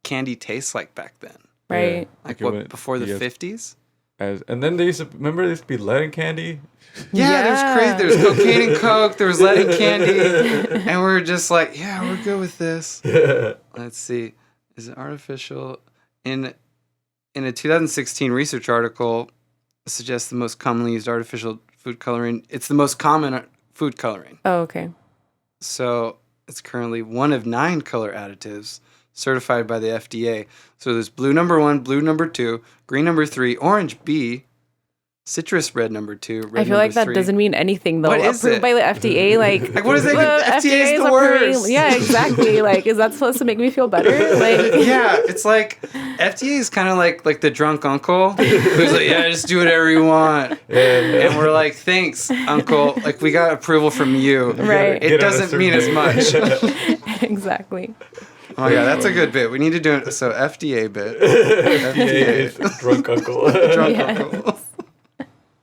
candy taste like back then? Right. Like, it what, went- before the yes. 50s? And then they used to remember there used to be lead in candy. Yeah, there's crazy. There was cocaine and coke. There was lead and candy, and we're just like, yeah, we're good with this. Let's see, is it artificial? In a 2016 research article, it suggests the most commonly used artificial food coloring. It's the most common food coloring. Oh, okay. So it's currently one of 9 color additives certified by the FDA. So there's blue number 1, blue number 2, green number 3, orange B, citrus red number 2, red I feel like that 3. doesn't mean anything though. What is Approved it? by the FDA, like What is it? FDA is the approving- worst. Yeah, exactly. Like, is that supposed to make me feel better? Like, Yeah, it's like FDA is kind of like the drunk uncle who's like, yeah, just do whatever you want, and we're like, thanks, uncle. Like we got approval from you. Right. It doesn't mean as much. exactly. Oh yeah, that's a good bit. We need to do it. So FDA bit. It's FDA. drunk uncle. Drunk Yes. uncle.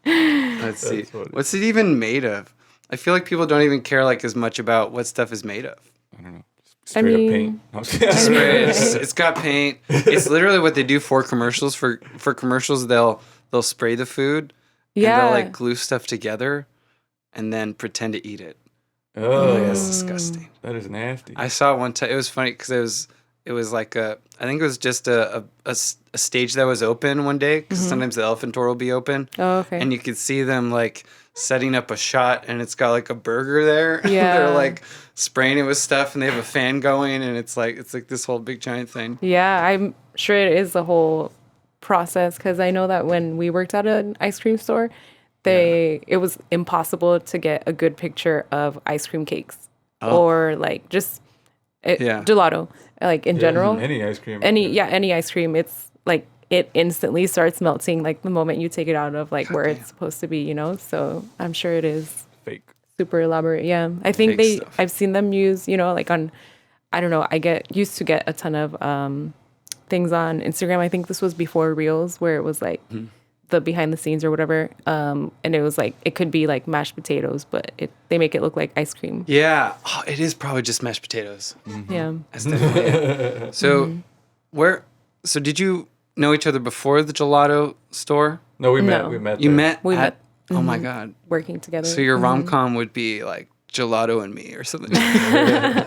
Let's see. That's funny. What's it even made of? I feel like people don't even care like as much about what stuff is made of. I don't know. Straight mean- up paint. No, I'm just kidding. Spray. It's got paint. It's literally what they do for commercials. For commercials, they'll spray the food and Yeah. they'll like glue stuff together and then pretend to eat it. Oh, Like, that's disgusting. that is nasty. I saw it one time. It was funny because it was like I think it was just a stage that was open one day because sometimes the elephant door will be open. Oh, okay. And you could see them like setting up a shot and it's got like a burger there. Yeah. They're like spraying it with stuff and they have a fan going and it's like this whole big giant thing. Yeah, I'm sure it is the whole process because I know that when we worked at an ice cream store, it was impossible to get a good picture of ice cream cakes or like just gelato, like in general. Any ice cream. Any ice cream. It's like it instantly starts melting like the moment you take it out of like where it's supposed to be, you know. So I'm sure it is Fake. super elaborate. Yeah, I think Fake stuff. I've seen them use, you know, like on, I don't know. I used to get a ton of things on Instagram. I think this was before Reels, where it was like the behind the scenes or whatever, and it was like it could be like mashed potatoes, but they make it look like ice cream. Yeah. Oh, it is probably just mashed potatoes. Yeah. That's definitely it. So so did you know each other before the gelato store? No, we met. No. We met. You there. met We at, met. oh my God. Working together. So your rom-com would be like Gelato and Me or something.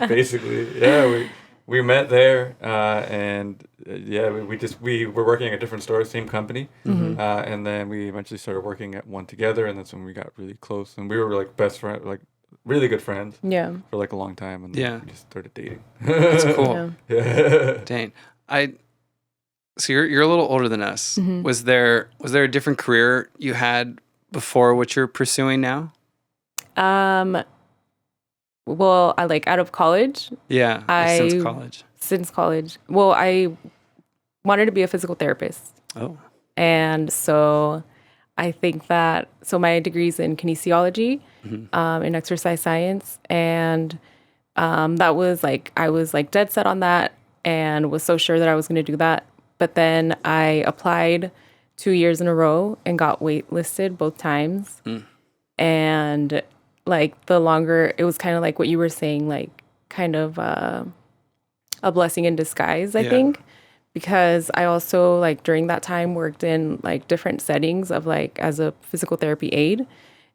Basically, yeah. We met there, and we were working at different stores, same company, and then we eventually started working at one together, and that's when we got really close, and we were like best friends, like really good friends Yeah. for like a long time, and Yeah. then we just started dating. That's cool. Yeah. Dang. So you're a little older than us. Was there a different career you had before what you're pursuing now? Well, I like out of college. Yeah, since college. Since college. Well, I wanted to be a physical therapist. Oh. And so I think my degree's in kinesiology, in exercise science. And that was like, I was like dead set on that and was so sure that I was going to do that. But then I applied 2 years in a row and got waitlisted both times. And like the longer, it was kind of like what you were saying, like kind of a blessing in disguise, I think. Because I also like during that time worked in like different settings of like as a physical therapy aide.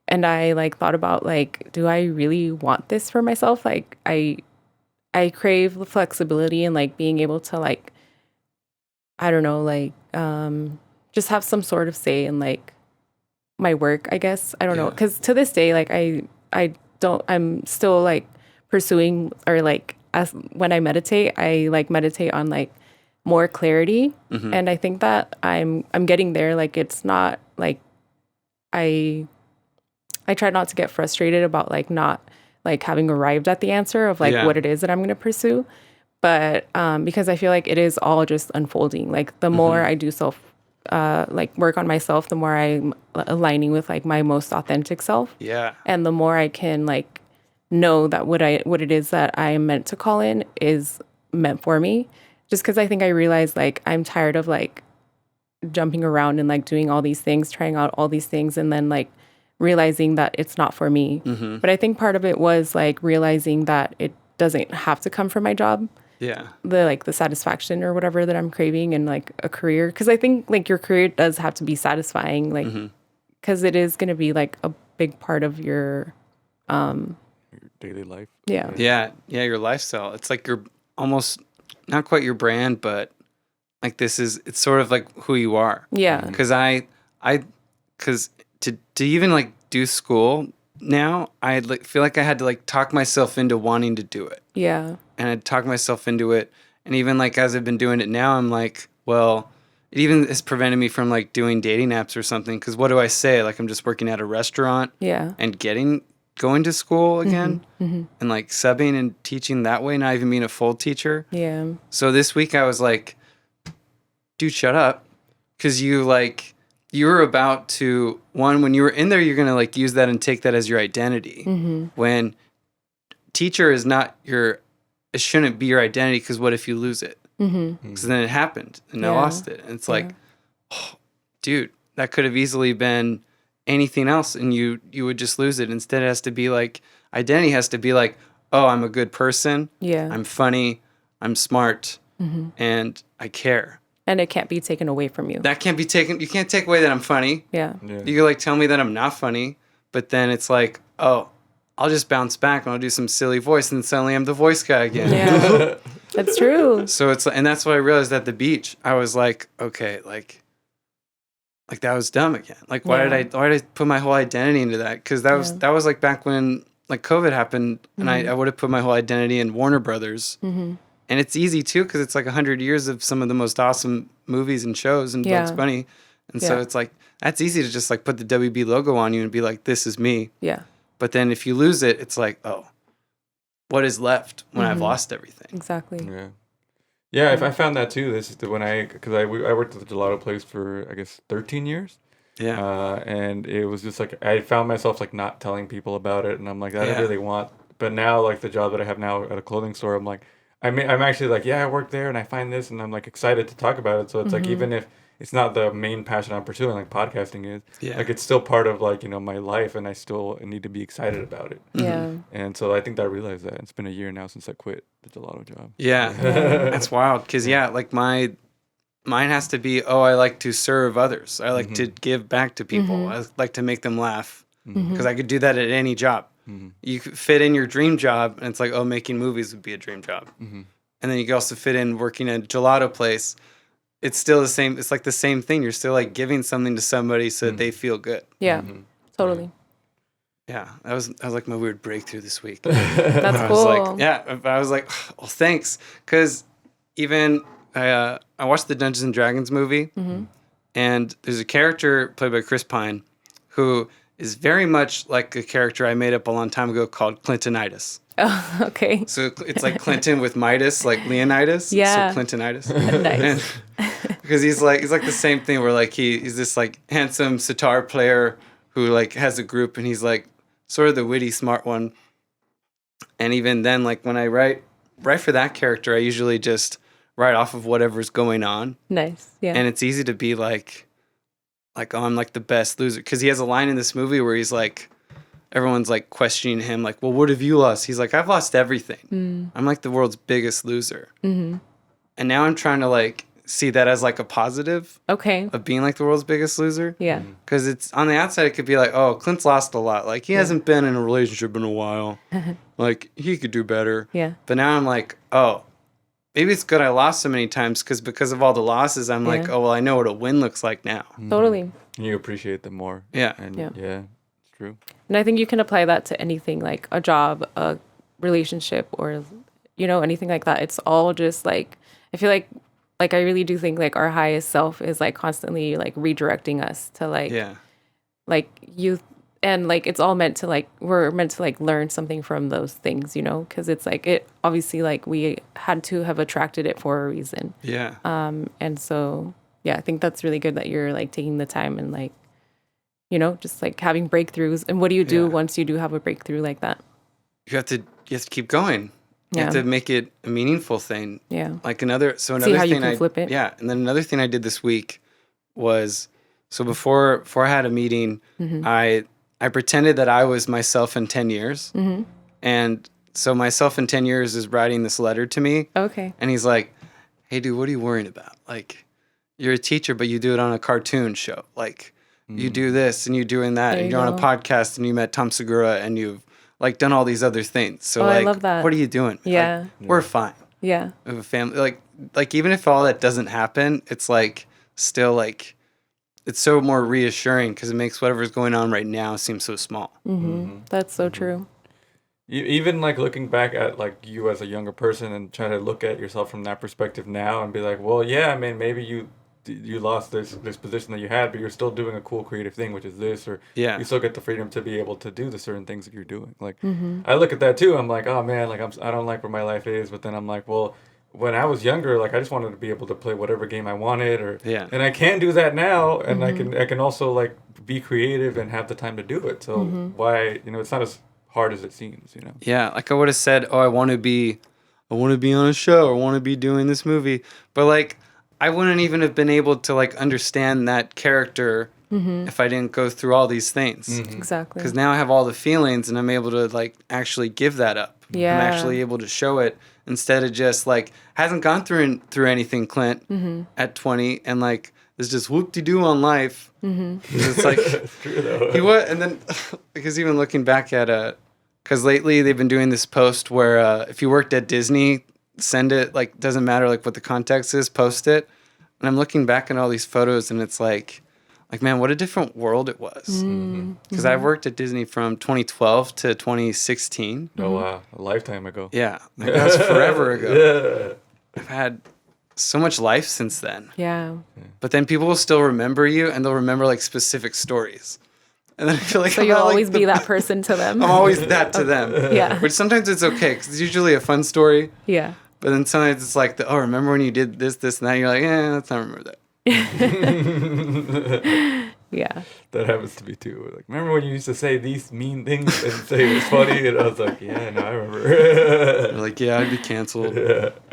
And I like thought about like, do I really want this for myself? Like I crave the flexibility and like being able to like, I don't know, like just have some sort of say in like my work, I guess. I don't know. Cause to this day, like I'm still like pursuing or like as when I meditate, I like meditate on like more clarity. And I think that I'm getting there. Like it's not like I try not to get frustrated about like not like having arrived at the answer of like what it is that I'm going to pursue. But because I feel like it is all just unfolding. Like the more I do like work on myself, the more I'm aligning with like my most authentic self. Yeah. And the more I can like know that what it is that I am meant to call in is meant for me. Just because I think I realized like I'm tired of like jumping around and like doing all these things, trying out all these things, and then like realizing that it's not for me. But I think part of it was like realizing that it doesn't have to come from my job. Yeah. The satisfaction or whatever that I'm craving in like a career. Because I think like your career does have to be satisfying, like because it is going to be like a big part of your daily life. Yeah. Yeah. Yeah. Your lifestyle. It's like you're almost not quite your brand, but like it's sort of like who you are. Yeah. Because because to even like do school now, I like feel like I had to like talk myself into wanting to do it. Yeah. And I'd talk myself into it. And even like as I've been doing it now, I'm like, well, it even has prevented me from like doing dating apps or something. Because what do I say? Like I'm just working at a restaurant. Yeah. And going to school again and like subbing and teaching that way, not even being a full teacher. Yeah. So this week I was like, dude, shut up. Because you were about to, when you were in there, you're going to like use that and take that as your identity. When teacher is not it shouldn't be your identity, because what if you lose it? Because then it happened and I lost it. And it's like, oh, dude, that could have easily been anything else and you would just lose it. Instead, it has to be like, identity has to be like, oh, I'm a good person. Yeah. I'm funny. I'm smart. And I care. And it can't be taken away from you. That can't be taken. You can't take away that I'm funny. Yeah. You can like tell me that I'm not funny, but then it's like, oh, I'll just bounce back and I'll do some silly voice, and then suddenly I'm the voice guy again. Yeah. That's true. So and that's what I realized at the beach. I was like, okay, like that was dumb again. Like why did I put my whole identity into that? Because that was like back when like COVID happened, and I would have put my whole identity in Warner Brothers. And it's easy too, because it's like 100 years of some of the most awesome movies and shows and Bugs Bunny. And so it's like, that's easy to just like put the WB logo on you and be like, this is me. Yeah. But then if you lose it, it's like, oh, what is left when I've lost everything? Exactly. Yeah. Yeah, I found that too. Because I worked at the gelato place for, I guess, 13 years. Yeah. And it was just like, I found myself like not telling people about it. And I'm like, I didn't really want, but now like the job that I have now at a clothing store, I'm like, I'm actually like, yeah, I work there and I find this and I'm like excited to talk about it. So it's like, even if it's not the main passion I'm pursuing, like podcasting is, like it's still part of like, my life, and I still need to be excited about it. Yeah. And so I think that I realized that. It's been a year now since I quit the gelato job. Yeah. That's wild. Cause like mine has to be, I like to serve others. I like to give back to people. I like to make them laugh, because I could do that at any job. You could fit in your dream job, and it's like, making movies would be a dream job. And then you could also fit in working at a gelato place. It's still the same. It's like the same thing. You're still like giving something to somebody so that they feel good. Yeah, totally. Yeah, that was like my weird breakthrough this week. That's cool. I was like, well, thanks. Because even I watched the Dungeons and Dragons movie, and there's a character played by Chris Pine who is very much like a character I made up a long time ago called Clintonitis. Oh, okay. So it's like Clinton with Midas, like Leonidas. Yeah. So Clintonitis. Nice. Because he's like the same thing where like he's this like handsome sitar player who like has a group, and he's like sort of the witty, smart one. And even then, like when I write for that character, I usually just write off of whatever's going on. Nice. Yeah. And it's easy to be like, oh, I'm like the best loser. Because he has a line in this movie where he's like, everyone's like questioning him, like, well, what have you lost? He's like, I've lost everything. I'm like the world's biggest loser. Mm-hmm. And now I'm trying to like see that as like a positive of being like the world's biggest loser. Yeah. Because it's on the outside, it could be like, oh, Clint's lost a lot. Like he hasn't been in a relationship in a while. Like he could do better. Yeah. But now I'm like, oh, maybe it's good I lost so many times because of all the losses, I'm like, oh, well, I know what a win looks like now. Totally. You appreciate them more. Yeah. And Yeah. It's true. And I think you can apply that to anything, like a job, a relationship, or, you know, anything like that. It's all just like, I feel like I really do think like our highest self is like constantly like redirecting us to like, like youth. And like, it's all meant to like, we're meant to like learn something from those things, you know, because it's like, it obviously like we had to have attracted it for a reason. Yeah. And so, yeah, I think that's really good that you're like taking the time and like, you know, just like having breakthroughs. And what do you do once you do have a breakthrough like that? You have to keep going. You have to make it a meaningful thing. Yeah. Like another See how thing you can flip it. Yeah. And then another thing I did this week was, so before I had a meeting, I pretended that I was myself in 10 years. And so myself in 10 years is writing this letter to me. Okay. And he's like, hey, dude, what are you worrying about? Like, you're a teacher, but you do it on a cartoon show. Like, you do this and you're doing that. There And you you're on a go. podcast and you met Tom Segura and you've, like, done all these other things. So, Oh, I like, love that. what are you doing? Yeah. Like, we're fine. Yeah. We have a family. Like, even if all that doesn't happen, it's, like, still, like, it's so more reassuring because it makes whatever's going on right now seem so small. That's so true. Even like looking back at like you as a younger person and trying to look at yourself from that perspective now and be like, well, yeah, I mean, maybe you lost this position that you had, but you're still doing a cool creative thing, which is this, or you still get the freedom to be able to do the certain things that you're doing. Like I look at that too. I'm like, oh man, like I don't like where my life is, but then I'm like, well, when I was younger, like I just wanted to be able to play whatever game I wanted, and I can do that now, and I can also like be creative and have the time to do it. So why, you know, it's not as hard as it seems, you know. Yeah, like I would have said, oh, I want to be on a show, or I want to be doing this movie, but like I wouldn't even have been able to like understand that character if I didn't go through all these things. Exactly. Because now I have all the feelings and I'm able to like actually give that up. Yeah. I'm actually able to show it instead of just like hasn't gone through anything, Clint, at 20, and like there's just whoop-de-doo on life. It's like It's true though. he was, and then because even looking back at because lately they've been doing this post where if you worked at Disney, send it, like doesn't matter like what the context is, post it. And I'm looking back at all these photos and it's like man, what a different world it was. Because I've worked at Disney from 2012 to 2016. Oh wow, a lifetime ago. Yeah, like that was forever ago. Yeah. I've had so much life since then. Yeah. But then people will still remember you, and they'll remember like specific stories. And then I feel like So I'm you'll not, like, always be that person to them. I'm always that to them. Yeah. Which sometimes it's okay because it's usually a fun story. Yeah. But then sometimes it's like, oh, remember when you did this, and that? You're like, let's not remember that. Yeah. That happens to me too. Like, remember when you used to say these mean things and say it was funny? And I was like, yeah, no, I remember. They're like, yeah, I'd be canceled.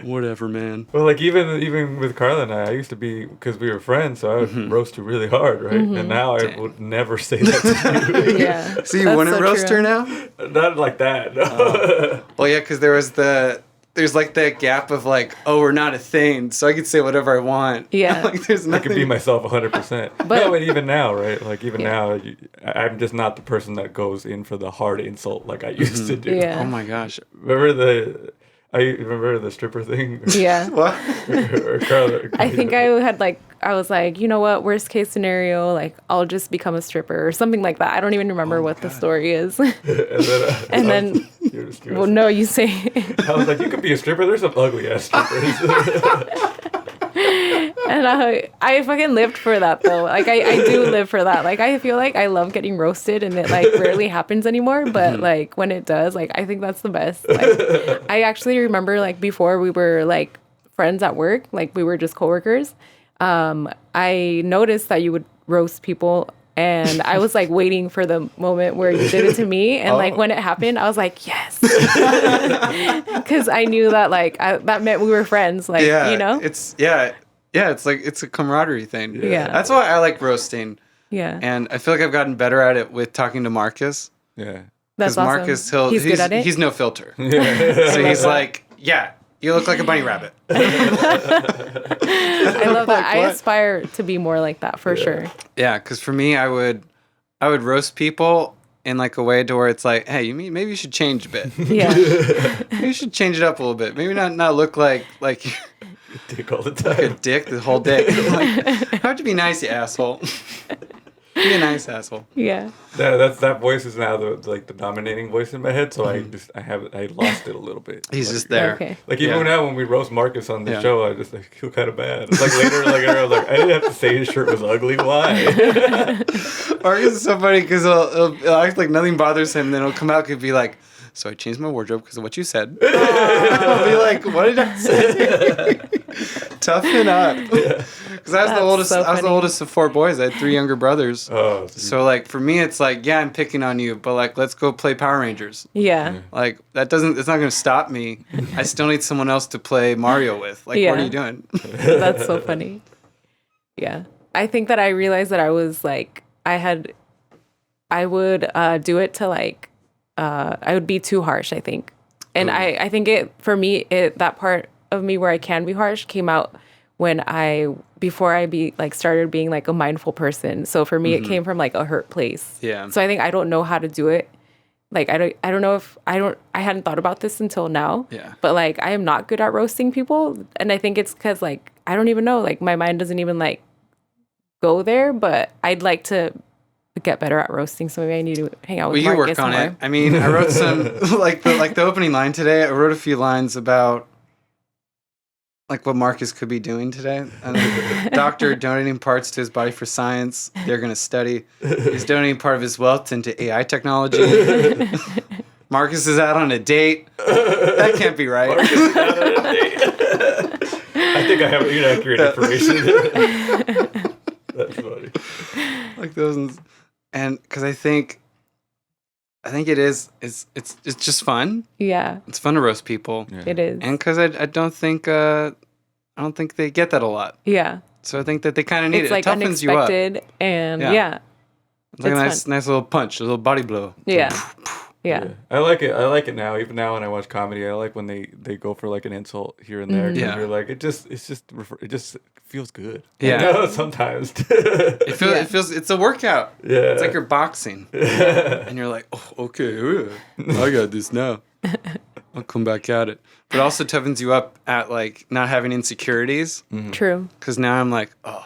Whatever, man. Well, like even with Carla and I used to be, because we were friends, so I would roast you really hard, right? And now I would never say that to you. Yeah. So you That's wouldn't so roast true. her now? Not like that. No. Well, yeah, because there's like that gap of like, oh, we're not a thing, so I could say whatever I want. Yeah. Like there's I nothing. could be myself 100%. But- No, but even now, right? Like even now, I'm just not the person that goes in for the hard insult like I used to do. Yeah. Oh my gosh. I remember the stripper thing. Yeah. What? Or Carla, I think I was like, you know what, worst case scenario, like I'll just become a stripper or something like that. I don't even remember what the story is. and then Well, no, you say. I was like, you could be a stripper. There's some ugly ass strippers. And I fucking lived for that though. Like I do live for that. Like I feel like I love getting roasted and it like rarely happens anymore. But like when it does, like I think that's the best. Like I actually remember like before we were like friends at work, like we were just coworkers. I noticed that you would roast people And I was like waiting for the moment where you did it to me. And like when it happened, I was like, yes. Because I knew that like that meant we were friends. Like, you know? It's like it's a camaraderie thing. Yeah. That's why I like roasting. Yeah. And I feel like I've gotten better at it with talking to Marcus. Yeah. That's Because awesome. Marcus, he's good at it. he's no filter. So he's like, yeah, you look like a bunny rabbit. I love that. I what? aspire to be more like that for sure. Yeah, because for me, I would roast people in like a way to where it's like, hey, maybe you should change a bit. Yeah. Maybe you should change it up a little bit. Maybe not look like Dick all the a time. dick the whole day. Like, how'd you be nice, you asshole? Be a nice asshole. Yeah. That voice is now the dominating voice in my head. So I lost it a little bit. He's Like, just there. Okay. Like even Yeah. now when we roast Marcus on the Yeah. show, I just like feel kind of bad. Like later, I was like, I didn't have to say his shirt was ugly. Why? Marcus is so funny because he'll act like nothing bothers him, then he'll come out and be like, so I changed my wardrobe because of what you said. I'll be like, what did I say? Toughen up. Because I was the That's oldest. so I was the funny. oldest of 4 boys. I had 3 younger brothers. Oh, So like for me, it's like, yeah, I'm picking on you, but like let's go play Power Rangers. Yeah. Like it's not gonna stop me. I still need someone else to play Mario with. Like, what are Yeah. you doing? That's so funny. Yeah. I think that I realized that I was like, I would do it to like, I would be too harsh, I think. And I think for me, that part of me where I can be harsh came out when before I started being like a mindful person. So for me, it came from like a hurt place. Yeah. So I think I don't know how to do it. Like, I don't know if I hadn't thought about this until now. Yeah. But like, I am not good at roasting people. And I think it's because like, I don't even know, like my mind doesn't even like go there, but I'd like to get better at roasting. So maybe I need to hang out with Well, you Marcus work on more. it. I mean, I wrote some like the opening line today. I wrote a few lines about like what Marcus could be doing today. And doctor donating parts to his body for science. They're going to study. He's donating part of his wealth into AI technology. Marcus is out on a date. That can't be right. I think I have inaccurate information. That's funny. Like those, and because I think it's just fun. Yeah, It's fun to roast people, it is. and because I don't think they get that a lot. Yeah. So I think that they kind of need It's it. like It toughens you up. unexpected and Yeah. yeah. It's like It's a nice little punch, a little body blow. Yeah. Yeah. I like it. I like it now. Even now when I watch comedy, I like when they go for like an insult here and there. 'Cause Yeah. you're like it just feels good. Yeah. You know, sometimes. It feels it's a workout. Yeah. It's like you're boxing, and you're like, oh, okay, I got this now. I'll come back at it. But it also toughens you up at like not having insecurities. True. Because now I'm like, oh,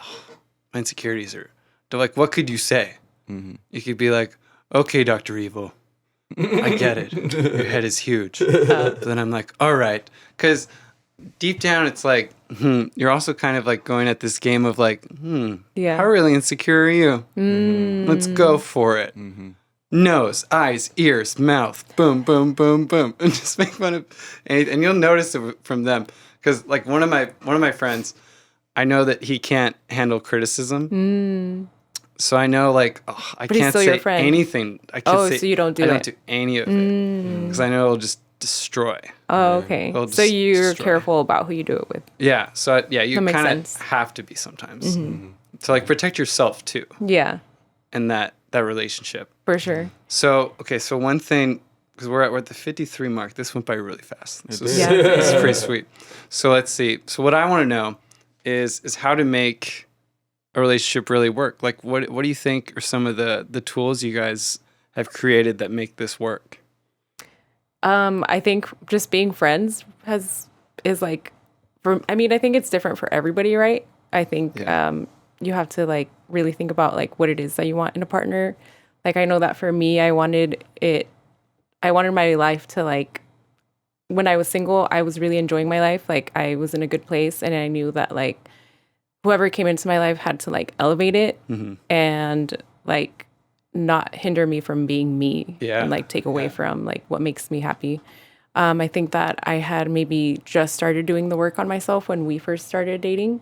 my insecurities are. They're like, what could you say? You could be like, okay, Dr. Evil, I get it. Your head is huge. But then I'm like, all right. Because deep down, it's like, you're also kind of like going at this game of like, Yeah. how really insecure are you? Let's go for it. Nose, eyes, ears, mouth, boom, boom, boom, boom. And just make fun of anything. And you'll notice it from them. Because like one of my friends, I know that he can't handle criticism. So I know like I But he's can't still your say friend. anything. I can't Oh, say, so you don't do I it. don't do any of it. Because I know it'll just destroy. Oh, okay. It'll So just you're destroy. careful about who you do it with. Yeah. So you That makes kind sense. of have to be sometimes. To like protect yourself too Yeah, in that relationship. for sure. So so one thing, because we're at the 53 mark. This went by really fast. This is, Yeah. this is pretty sweet. So let's see. So what I want to know is how to make a relationship really work. Like what do you think are some of the tools you guys have created that make this work? I think just being friends is like, I think it's different for everybody, right? I think Yeah. you have to like really think about like what it is that you want in a partner. Like I know that for me, I wanted my life to like, when I was single, I was really enjoying my life. Like I was in a good place and I knew that like whoever came into my life had to like elevate it and like not hinder me from being me and like take away from like what makes me happy. I think that I had maybe just started doing the work on myself when we first started dating.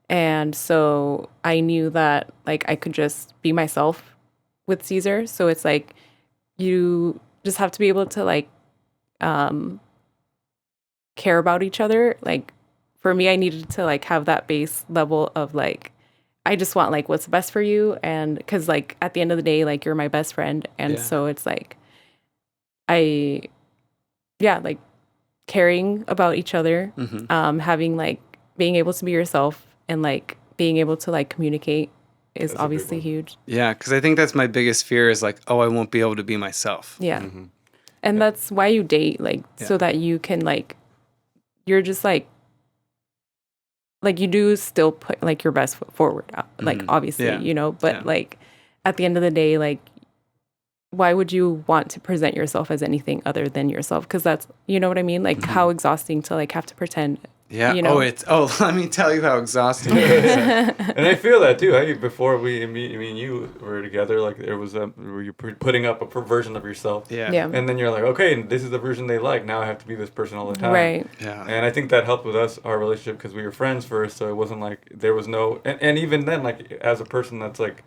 And so I knew that like I could just be myself with Caesar. So it's like you just have to be able to like care about each other. Like for me, I needed to like have that base level of like, I just want like what's best for you. And because like at the end of the day, like you're my best friend. And so it's like, like caring about each other, having like being able to be yourself and like being able to like communicate is obviously huge. Yeah, because I think that's my biggest fear is like, oh, I won't be able to be myself. Yeah. And that's why you date, like, so that you can like, you're just like you do still put like your best foot forward, like obviously, you know, but like at the end of the day, like, why would you want to present yourself as anything other than yourself? Because that's, you know what I mean? Like how exhausting to like have to pretend. Yeah. You know? Let me tell you how exhausting it is. And I feel that too. Before me and you were together, like there was where you're putting up a version of yourself. Yeah. And then you're like, okay, and this is the version they like. Now I have to be this person all the time. Right. Yeah. And I think that helped with our relationship, because we were friends first. So it wasn't like there was no, and even then, like as a person that's like,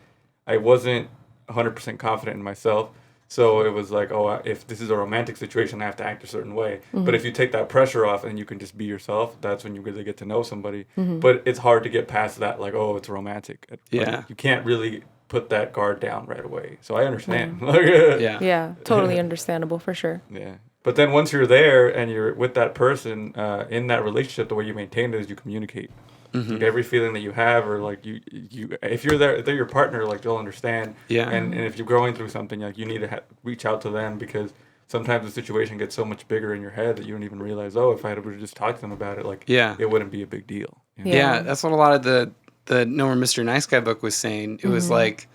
I wasn't 100% confident in myself. So it was like, oh, if this is a romantic situation, I have to act a certain way. But if you take that pressure off and you can just be yourself, that's when you really get to know somebody. But it's hard to get past that, like, oh, it's romantic. Like, you can't really put that guard down right away. So I understand. Yeah, totally understandable for sure. Yeah. But then once you're there and you're with that person in that relationship, the way you maintain it is you communicate. Like every feeling that you have, or like you if you're there, they're your partner, like they'll understand. Yeah. And if you're going through something, like you need to reach out to them, because sometimes the situation gets so much bigger in your head that you don't even realize, oh, if I had to just talk to them about it, like it wouldn't be a big deal. You know? Yeah, that's what a lot of the No More Mr. Nice Guy book was saying. It was like,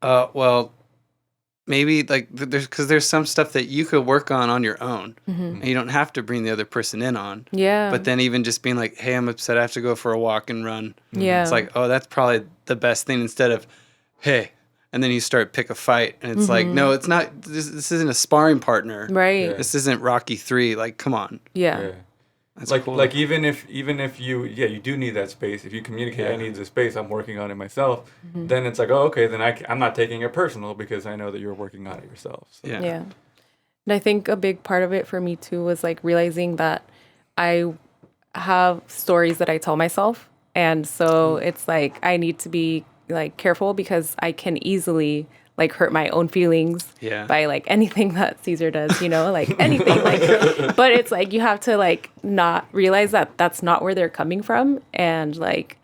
well, maybe like there's some stuff that you could work on your own, and you don't have to bring the other person in on. Yeah. But then even just being like, hey, I'm upset, I have to go for a walk and run. Yeah. It's like, oh, that's probably the best thing, instead of, hey, and then you start pick a fight, and it's like, no, it's not. This isn't a sparring partner. Right. This isn't Rocky 3. Like, come on. Yeah. That's like cool. like even if you do need that space. If you communicate, I need this space, I'm working on it myself, then it's like, oh, okay, then I'm not taking it personal, because I know that you're working on it yourself. So. Yeah. And I think a big part of it for me too was like realizing that I have stories that I tell myself, and so it's like I need to be like careful, because I can easily like hurt my own feelings by like anything that Caesar does, you know, like anything. Like, but it's like you have to like not realize that that's not where they're coming from, and like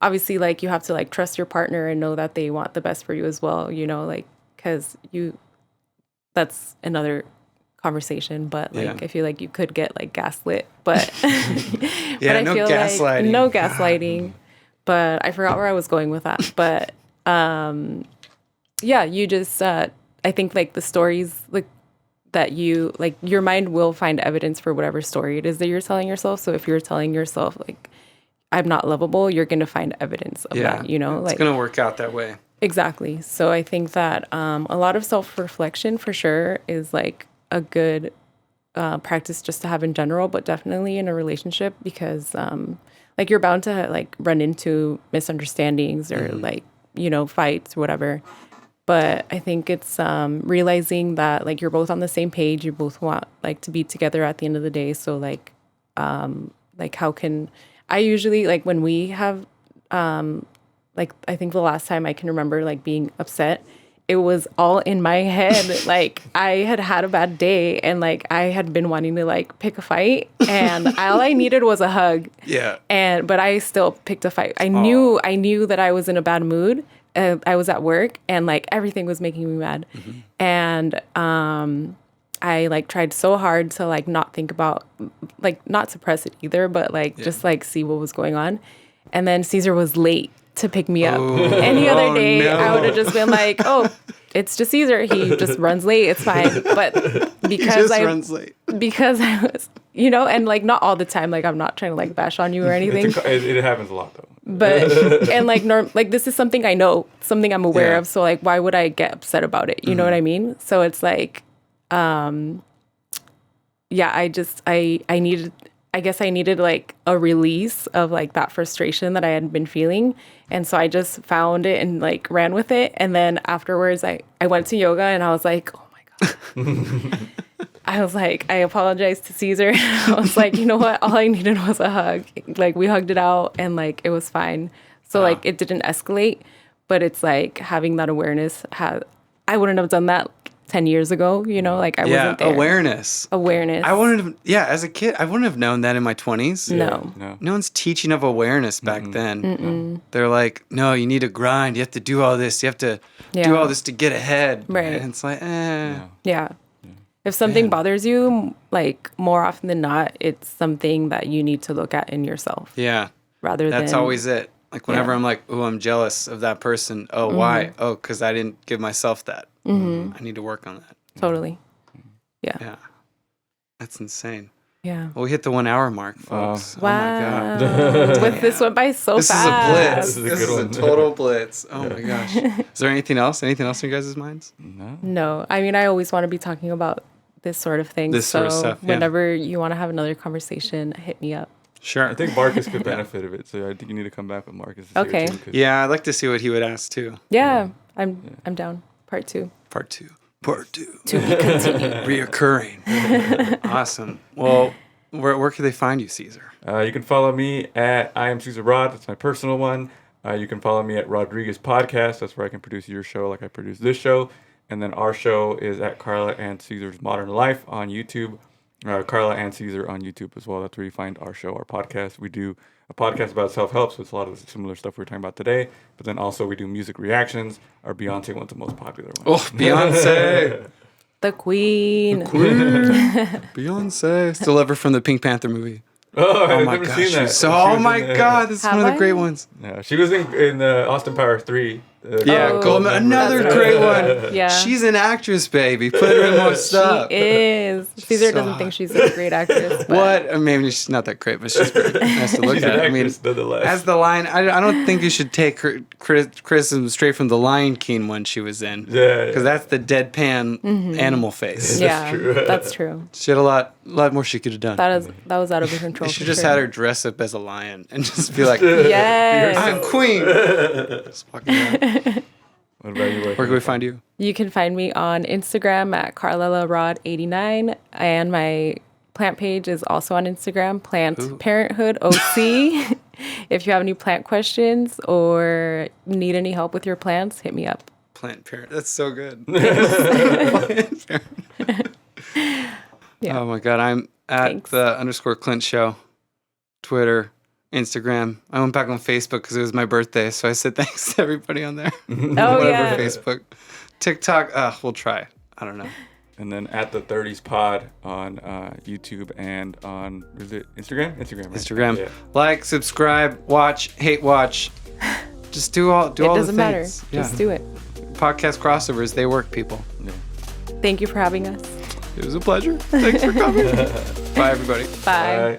obviously like you have to like trust your partner and know that they want the best for you as well, you know, like because that's another conversation, but like I feel like you could get like gaslit, but but I no feel gaslighting. like no gaslighting. But I forgot where I was going with that. But you just I think like the stories like that you like, your mind will find evidence for whatever story it is that you're telling yourself. So if you're telling yourself like I'm not lovable, you're going to find evidence of that, you know, it's like going to work out that way. Exactly. So I think that a lot of self-reflection for sure is like a good practice just to have in general, but definitely in a relationship, because like you're bound to like run into misunderstandings or like, you know, fights or whatever. But I think it's realizing that like you're both on the same page, you both want like to be together at the end of the day. So like how can I usually like when we have like I think the last time I can remember like being upset, it was all in my head. Like I had a bad day, and like I had been wanting to like pick a fight, and all I needed was a hug. Yeah. But I still picked a fight. I knew that I was in a bad mood. I was at work, and like everything was making me mad. And I like tried so hard to like not think about, like not suppress it either, but like just like see what was going on. And then Caesar was late to pick me up. Any other day, I would have just been like, oh, it's just Caesar. He just runs late. It's fine. But because runs late. Because I was, you know, and like not all the time. Like I'm not trying to like bash on you or anything. It happens a lot though. But and like like this is something I know, something I'm aware of. So like, why would I get upset about it? You know what I mean? So it's like, I I guess I needed like a release of like that frustration that I had been feeling. And so I just found it and like ran with it. And then afterwards I went to yoga and I was like, oh my God. I was like, I apologized to Caesar. I was like, you know what? All I needed was a hug. Like we hugged it out and like it was fine. So like it didn't escalate, but it's like having that awareness. I wouldn't have done that 10 years ago, you know, like I wasn't there. Awareness. I wouldn't have, as a kid, I wouldn't have known that in my 20s. No. No one's teaching of awareness back then. They're like, no, you need to grind. You have to do all this. You have to do all this to get ahead. Right. And it's like, Yeah. If something bothers you, like more often than not, it's something that you need to look at in yourself. Yeah. Rather That's than always it. Like whenever I'm like, oh, I'm jealous of that person. Oh, why? Oh, because I didn't give myself that. I need to work on that. Totally. Yeah. Yeah. That's insane. Yeah. Well, we hit the 1 hour mark, folks. Wow. Oh my God. This went by so This fast. is a blitz. This is a total blitz. Oh my gosh. Is there anything else? Anything else in your guys' minds? No. I mean, I always want to be talking about this sort of thing. This sort of stuff, yeah. Whenever you want to have another conversation, hit me up. Sure. I think Marcus could benefit of it, so I think you need to come back with Marcus. Okay. Yeah, I'd like to see what he would ask too. Yeah. I'm down. Part 2. Part 2. Part 2. To be continued. Reoccurring. Awesome. Well, where can they find you, Caesar? You can follow me at I am Caesar Rod. That's my personal one. You can follow me at Rodriguez Podcast. That's where I can produce your show like I produce this show. And then our show is at Carla and Caesar's Modern Life on YouTube. Carla and Caesar on YouTube as well. That's where you find our show, our podcast. We do a podcast about self-help, so it's a lot of the similar stuff we were talking about today. But then also we do music reactions. Our Beyonce one's the most popular one. Oh, Beyonce. The Queen. Beyonce. Still love her from the Pink Panther movie. Oh, I've my never gosh. seen that. Oh my God, this is one of the great ones. Yeah, she was in Austin Powers 3. Goldman, another that's great right. one. Yeah. She's an actress, baby. Put her in more stuff. She is. Caesar doesn't think she's a great actress. But What? I mean, she's not that great, but she's pretty nice to look She's at. an I mean, actress, nonetheless. as the lion, I don't think you should take her criticism straight from the Lion King one she was in. Yeah. Because that's the deadpan animal face. yeah, true. that's true. She had a lot more she could have done. That was out of her control. They should for just sure. had her dress up as a lion and just be like, Yes. I'm queen. Just walking around. What about you? Where can we find you? You can find me on Instagram at CarlaLaRod89, and my plant page is also on Instagram, Plant Parenthood OC. If you have any plant questions or need any help with your plants, hit me up. Plant parent. That's so good. Yeah. Oh my God. I'm at Thanks. the _Clint show, Twitter, Instagram. I went back on Facebook because it was my birthday. So I said thanks to everybody on there. Oh, yeah. Facebook. TikTok. We'll try. I don't know. And then at the 30s Pod on YouTube and on, is it Instagram? Instagram, right? Instagram. Yeah. Like, subscribe, watch, hate watch. Just do all the things. It doesn't matter. Yeah. Just do it. Podcast crossovers, they work, people. Yeah. Thank you for having us. It was a pleasure. Thanks for coming. Bye, everybody. Bye. Bye.